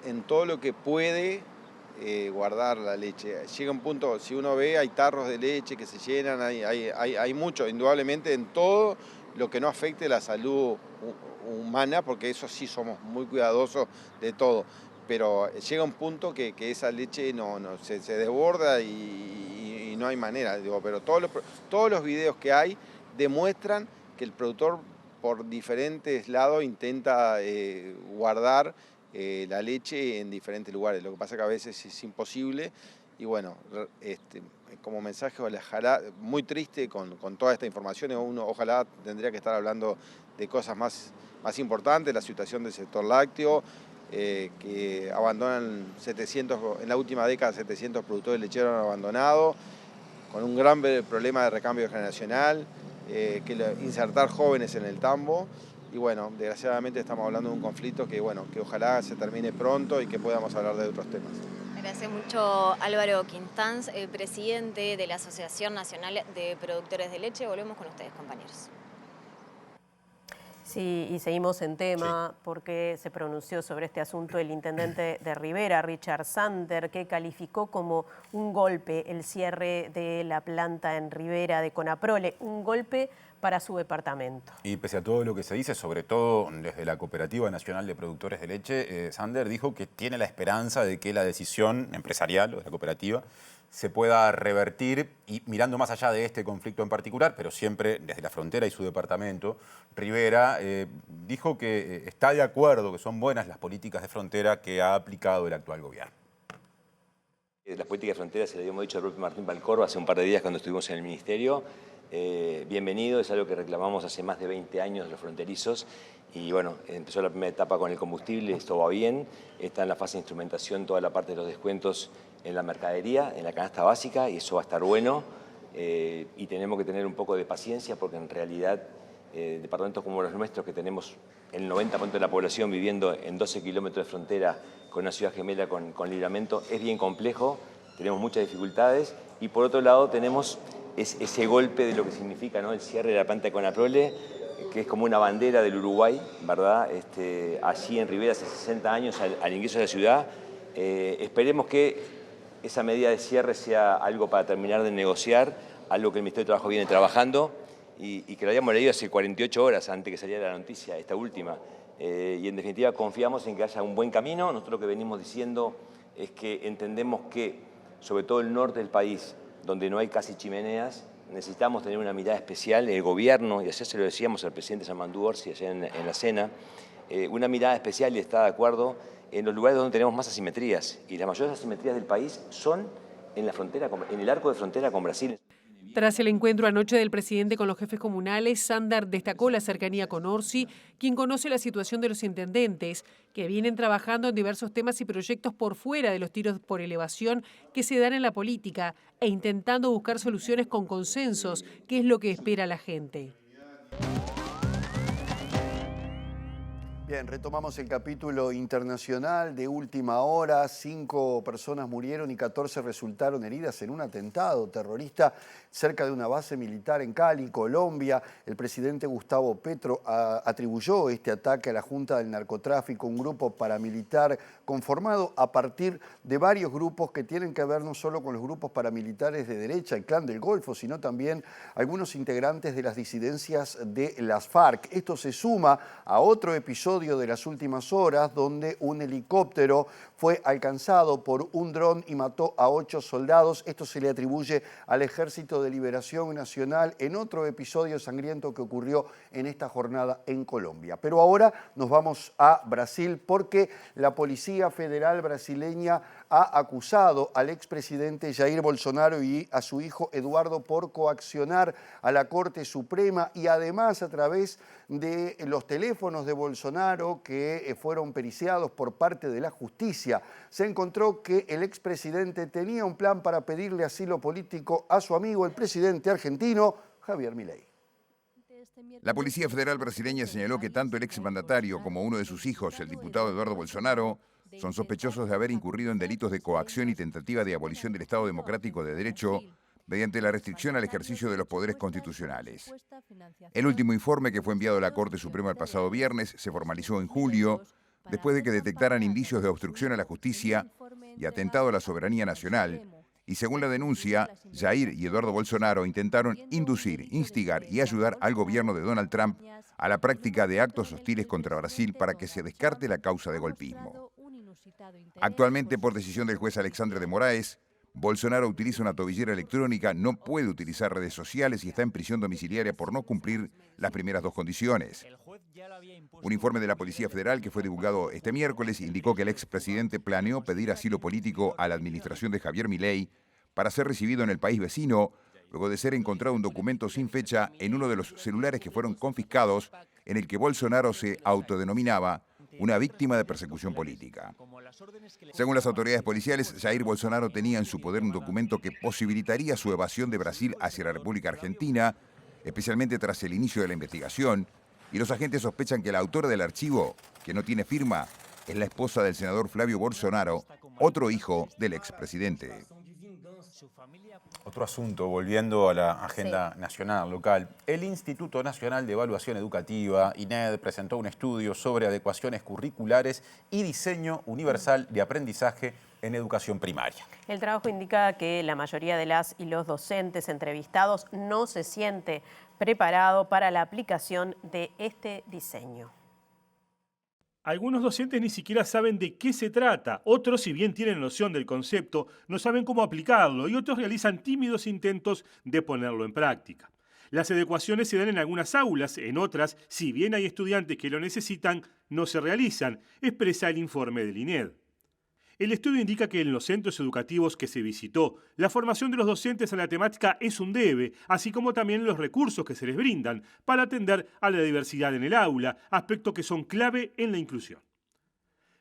en todo lo que puede guardar la leche. Llega un punto, si uno ve, hay tarros de leche que se llenan, hay mucho, indudablemente en todo lo que no afecte la salud humana, porque eso sí somos muy cuidadosos de todo, pero llega un punto que esa leche se desborda y no hay manera, digo, pero todos los videos que hay demuestran que el productor por diferentes lados intenta guardar la leche en diferentes lugares. Lo que pasa que a veces es imposible y bueno, como mensaje ojalá, muy triste con toda esta información, uno ojalá tendría que estar hablando de cosas más importantes, la situación del sector lácteo, que abandonan 700, en la última década 700 productores lecheros han abandonado, con un gran problema de recambio generacional, insertar jóvenes en el tambo. Y bueno, desgraciadamente estamos hablando de un conflicto que ojalá se termine pronto y que podamos hablar de otros temas. Gracias mucho Álvaro Quintanz, presidente de la Asociación Nacional de Productores de Leche. Volvemos con ustedes, compañeros. Sí, y seguimos en tema porque se pronunció sobre este asunto el intendente de Rivera, Richard Sander, que calificó como un golpe el cierre de la planta en Rivera de Conaprole, un golpe para su departamento. Y pese a todo lo que se dice, sobre todo desde la Cooperativa Nacional de Productores de Leche, Sander dijo que tiene la esperanza de que la decisión empresarial o de la cooperativa se pueda revertir, y mirando más allá de este conflicto en particular, pero siempre desde la frontera y su departamento, Rivera dijo que está de acuerdo, que son buenas las políticas de frontera que ha aplicado el actual gobierno. Las políticas de frontera se le habíamos dicho al propio Martín Valcorba hace un par de días cuando estuvimos en el Ministerio. Bienvenido, es algo que reclamamos hace más de 20 años los fronterizos y bueno, empezó la primera etapa con el combustible, esto va bien, está en la fase de instrumentación toda la parte de los descuentos en la mercadería, en la canasta básica, y eso va a estar bueno y tenemos que tener un poco de paciencia porque en realidad departamentos como los nuestros, que tenemos el 90% de la población viviendo en 12 kilómetros de frontera con una ciudad gemela con Libramento, es bien complejo, tenemos muchas dificultades y por otro lado tenemos ese golpe de lo que significa, ¿no?, el cierre de la planta de Conaprole, que es como una bandera del Uruguay, ¿verdad? Allí en Rivera hace 60 años al ingreso de la ciudad. Esperemos que esa medida de cierre sea algo para terminar de negociar, algo que el Ministerio de Trabajo viene trabajando y que lo habíamos leído hace 48 horas antes que saliera la noticia, esta última. Y en definitiva confiamos en que haya un buen camino. Nosotros lo que venimos diciendo es que entendemos que, sobre todo el norte del país, donde no hay casi chimeneas, necesitamos tener una mirada especial, el gobierno, y así se lo decíamos al presidente Yamandú Orsi ayer en la cena, una mirada especial y está de acuerdo en los lugares donde tenemos más asimetrías. Y las mayores asimetrías del país son en la frontera, en el arco de frontera con Brasil. Tras el encuentro anoche del presidente con los jefes comunales, Sander destacó la cercanía con Orsi, quien conoce la situación de los intendentes, que vienen trabajando en diversos temas y proyectos por fuera de los tiros por elevación que se dan en la política e intentando buscar soluciones con consensos, que es lo que espera la gente. Bien, retomamos el capítulo internacional de última hora. 5 personas murieron y 14 resultaron heridas en un atentado terrorista cerca de una base militar en Cali, Colombia. El presidente Gustavo Petro atribuyó este ataque a la Junta del Narcotráfico, un grupo paramilitar conformado a partir de varios grupos que tienen que ver no solo con los grupos paramilitares de derecha, el Clan del Golfo, sino también algunos integrantes de las disidencias de las FARC. Esto se suma a otro episodio de las últimas horas donde un helicóptero fue alcanzado por un dron y mató a 8 soldados. Esto se le atribuye al Ejército de Liberación Nacional en otro episodio sangriento que ocurrió en esta jornada en Colombia. Pero ahora nos vamos a Brasil porque la Policía Federal brasileña ha acusado al expresidente Jair Bolsonaro y a su hijo Eduardo por coaccionar a la Corte Suprema y además a través de los teléfonos de Bolsonaro que fueron periciados por parte de la justicia. Se encontró que el expresidente tenía un plan para pedirle asilo político a su amigo, el presidente argentino Javier Milei. La Policía Federal brasileña señaló que tanto el exmandatario como uno de sus hijos, el diputado Eduardo Bolsonaro, son sospechosos de haber incurrido en delitos de coacción y tentativa de abolición del Estado Democrático de Derecho mediante la restricción al ejercicio de los poderes constitucionales. El último informe, que fue enviado a la Corte Suprema el pasado viernes, se formalizó en julio, después de que detectaran indicios de obstrucción a la justicia y atentado a la soberanía nacional. Y según la denuncia, Jair y Eduardo Bolsonaro intentaron inducir, instigar y ayudar al gobierno de Donald Trump a la práctica de actos hostiles contra Brasil para que se descarte la causa de golpismo. Actualmente, por decisión del juez Alexandre de Moraes, Bolsonaro utiliza una tobillera electrónica, no puede utilizar redes sociales y está en prisión domiciliaria por no cumplir las primeras 2 condiciones. Un informe de la Policía Federal que fue divulgado este miércoles indicó que el expresidente planeó pedir asilo político a la administración de Javier Milei para ser recibido en el país vecino, luego de ser encontrado un documento sin fecha en uno de los celulares que fueron confiscados, en el que Bolsonaro se autodenominaba una víctima de persecución política. Según las autoridades policiales, Jair Bolsonaro tenía en su poder un documento que posibilitaría su evasión de Brasil hacia la República Argentina, especialmente tras el inicio de la investigación, y los agentes sospechan que la autora del archivo, que no tiene firma, es la esposa del senador Flavio Bolsonaro, otro hijo del expresidente. Otro asunto, volviendo a la agenda nacional, local. El Instituto Nacional de Evaluación Educativa, INED, presentó un estudio sobre adecuaciones curriculares y diseño universal de aprendizaje en educación primaria. El trabajo indica que la mayoría de las y los docentes entrevistados no se siente preparado para la aplicación de este diseño. Algunos docentes ni siquiera saben de qué se trata, otros, si bien tienen noción del concepto, no saben cómo aplicarlo y otros realizan tímidos intentos de ponerlo en práctica. Las adecuaciones se dan en algunas aulas, en otras, si bien hay estudiantes que lo necesitan, no se realizan, expresa el informe del INED. El estudio indica que en los centros educativos que se visitó, la formación de los docentes a la temática es un debe, así como también los recursos que se les brindan para atender a la diversidad en el aula, aspectos que son clave en la inclusión.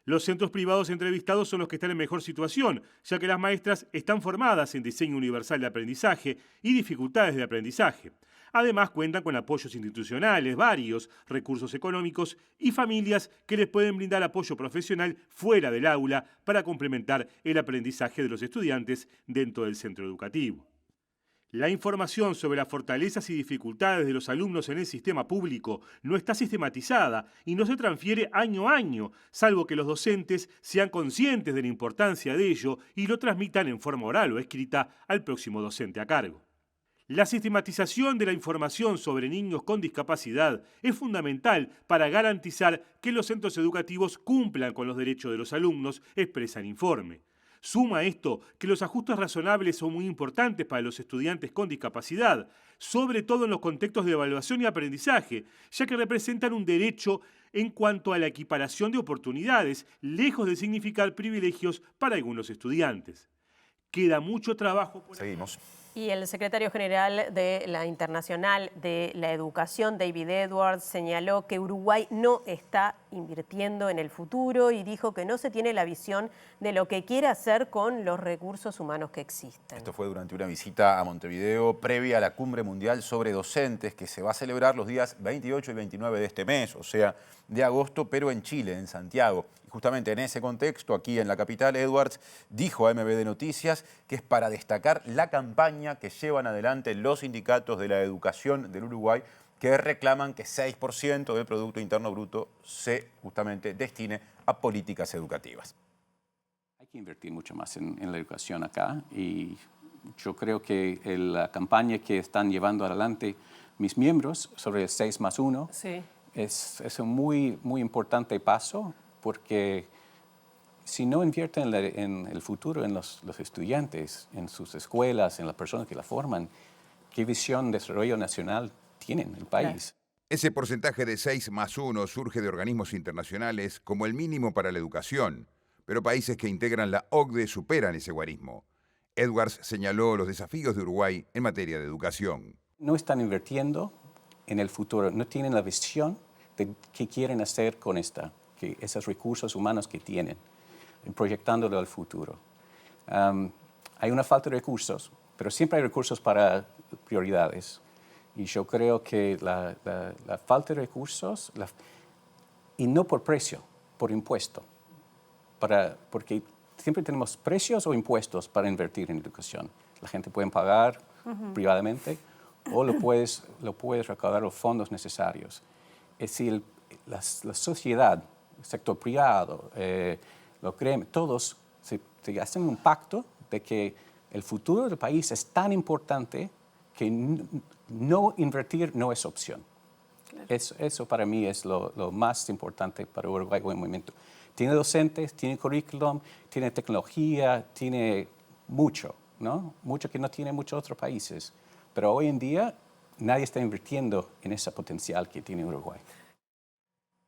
Los centros privados entrevistados son los que están en mejor situación, ya que las maestras están formadas en diseño universal de aprendizaje y dificultades de aprendizaje. Además, cuentan con apoyos institucionales, varios, recursos económicos y familias que les pueden brindar apoyo profesional fuera del aula para complementar el aprendizaje de los estudiantes dentro del centro educativo. La información sobre las fortalezas y dificultades de los alumnos en el sistema público no está sistematizada y no se transfiere año a año, salvo que los docentes sean conscientes de la importancia de ello y lo transmitan en forma oral o escrita al próximo docente a cargo. La sistematización de la información sobre niños con discapacidad es fundamental para garantizar que los centros educativos cumplan con los derechos de los alumnos, expresa el informe. Suma esto que los ajustes razonables son muy importantes para los estudiantes con discapacidad, sobre todo en los contextos de evaluación y aprendizaje, ya que representan un derecho en cuanto a la equiparación de oportunidades, lejos de significar privilegios para algunos estudiantes. Queda mucho trabajo por hacer. Seguimos. Y el secretario general de la Internacional de la Educación, David Edwards, señaló que Uruguay no está invirtiendo en el futuro y dijo que no se tiene la visión de lo que quiere hacer con los recursos humanos que existen. Esto fue durante una visita a Montevideo previa a la Cumbre Mundial sobre Docentes que se va a celebrar los días 28 y 29 de este mes, o sea, de agosto, pero en Chile, en Santiago. Y justamente en ese contexto, aquí en la capital, Edwards dijo a MBD Noticias que es para destacar la campaña que llevan adelante los sindicatos de la educación del Uruguay que reclaman que 6% del Producto Interno Bruto se justamente destine a políticas educativas. Hay que invertir mucho más en la educación acá y yo creo que la campaña que están llevando adelante mis miembros sobre el 6+1 es un muy importante paso porque si no invierten en el futuro, en los estudiantes, en sus escuelas, en las personas que la forman, ¿qué visión de desarrollo nacional tienen el país? Ese porcentaje de 6+1 surge de organismos internacionales como el mínimo para la educación, pero países que integran la OCDE superan ese guarismo. Edwards señaló los desafíos de Uruguay en materia de educación. No están invirtiendo en el futuro, no tienen la visión de qué quieren hacer con esos recursos humanos que tienen, proyectándolo al futuro. Hay una falta de recursos, pero siempre hay recursos para prioridades. Y yo creo que la falta de recursos, y no por precio, por impuesto, porque siempre tenemos precios o impuestos para invertir en educación. La gente puede pagar privadamente o lo puedes recaudar los fondos necesarios. Es decir, la sociedad, el sector privado, todos se hacen un pacto de que el futuro del país es tan importante que no invertir no es opción. Claro. Eso para mí es lo más importante para Uruguay en el momento. Tiene docentes, tiene currículum, tiene tecnología, tiene mucho, ¿no? Mucho que no tiene muchos otros países. Pero hoy en día nadie está invirtiendo en ese potencial que tiene Uruguay.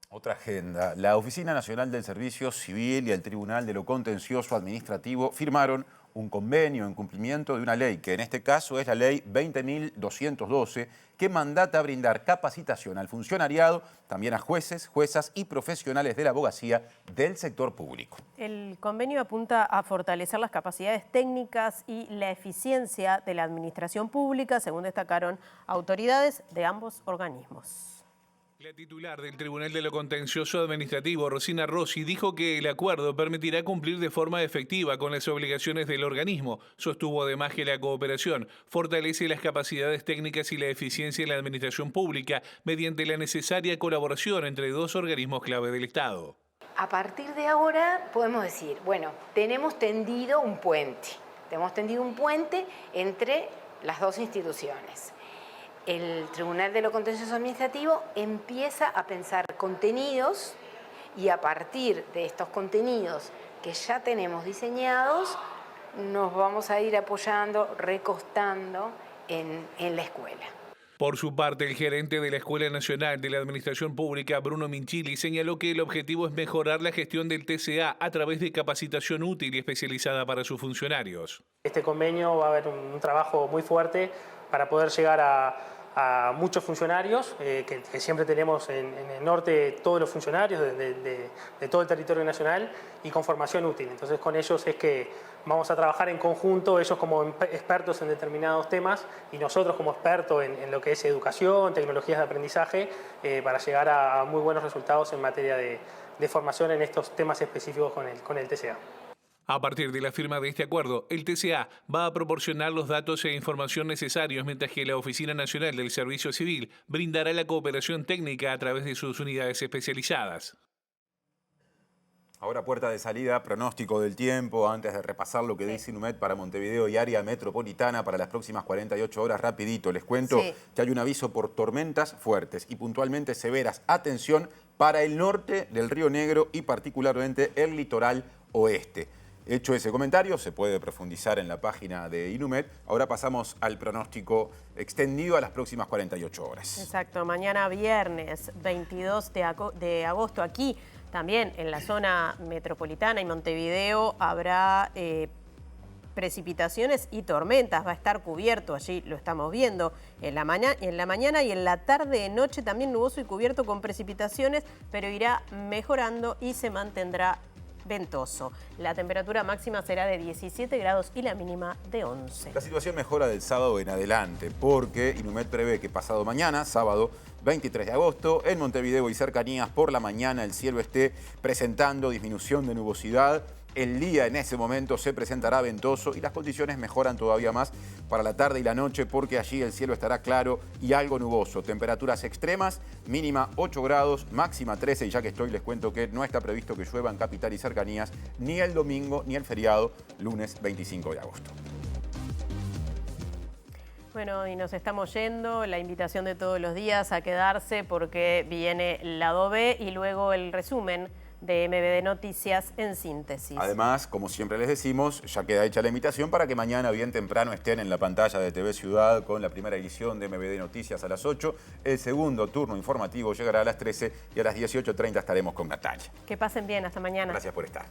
Otra agenda. La Oficina Nacional del Servicio Civil y el Tribunal de lo Contencioso Administrativo firmaron un convenio en cumplimiento de una ley, que en este caso es la Ley 20.212, que mandata brindar capacitación al funcionariado, también a jueces, juezas y profesionales de la abogacía del sector público. El convenio apunta a fortalecer las capacidades técnicas y la eficiencia de la administración pública, según destacaron autoridades de ambos organismos. La titular del Tribunal de lo Contencioso Administrativo, Rosina Rossi, dijo que el acuerdo permitirá cumplir de forma efectiva con las obligaciones del organismo. Sostuvo además que la cooperación fortalece las capacidades técnicas y la eficiencia en la administración pública mediante la necesaria colaboración entre dos organismos clave del Estado. A partir de ahora podemos decir, bueno, tenemos tendido un puente. Tenemos tendido un puente entre las dos instituciones. El Tribunal de lo Contencioso Administrativo empieza a pensar contenidos y a partir de estos contenidos que ya tenemos diseñados, nos vamos a ir apoyando, recostando en la escuela. Por su parte, el gerente de la Escuela Nacional de la Administración Pública, Bruno Minchili, señaló que el objetivo es mejorar la gestión del TCA a través de capacitación útil y especializada para sus funcionarios. Este convenio va a haber un trabajo muy fuerte para poder llegar a muchos funcionarios, que siempre tenemos en el norte todos los funcionarios de todo el territorio nacional y con formación útil. Entonces con ellos es que vamos a trabajar en conjunto, ellos como expertos en determinados temas y nosotros como expertos en lo que es educación, tecnologías de aprendizaje, para llegar a muy buenos resultados en materia de formación en estos temas específicos con el TCA. A partir de la firma de este acuerdo, el TCA va a proporcionar los datos e información necesarios, mientras que la Oficina Nacional del Servicio Civil brindará la cooperación técnica a través de sus unidades especializadas. Ahora puerta de salida, pronóstico del tiempo, antes de repasar lo que dice Inumet para Montevideo y área metropolitana para las próximas 48 horas. Rapidito, les cuento que hay un aviso por tormentas fuertes y puntualmente severas. Atención para el norte del Río Negro y particularmente el litoral oeste. Hecho ese comentario, se puede profundizar en la página de Inumet. Ahora pasamos al pronóstico extendido a las próximas 48 horas. Exacto, mañana viernes 22 de agosto aquí, también en la zona metropolitana y Montevideo habrá precipitaciones y tormentas. Va a estar cubierto, allí lo estamos viendo, en la mañana y en la tarde noche también nuboso y cubierto con precipitaciones, pero irá mejorando y se mantendrá ventoso. La temperatura máxima será de 17 grados y la mínima de 11. La situación mejora del sábado en adelante porque Inumet prevé que pasado mañana, sábado 23 de agosto, en Montevideo y cercanías por la mañana el cielo esté presentando disminución de nubosidad. El día en ese momento se presentará ventoso y las condiciones mejoran todavía más para la tarde y la noche porque allí el cielo estará claro y algo nuboso. Temperaturas extremas, mínima 8 grados, máxima 13 y ya que estoy les cuento que no está previsto que llueva en capital y cercanías ni el domingo ni el feriado, lunes 25 de agosto. Bueno, y nos estamos yendo, la invitación de todos los días a quedarse porque viene Lado B y luego el resumen de MBD Noticias en síntesis. Además, como siempre les decimos, ya queda hecha la invitación para que mañana bien temprano estén en la pantalla de TV Ciudad con la primera edición de MBD Noticias a las 8. El segundo turno informativo llegará a las 13 y a las 18:30 estaremos con Natalia. Que pasen bien, hasta mañana. Gracias por estar.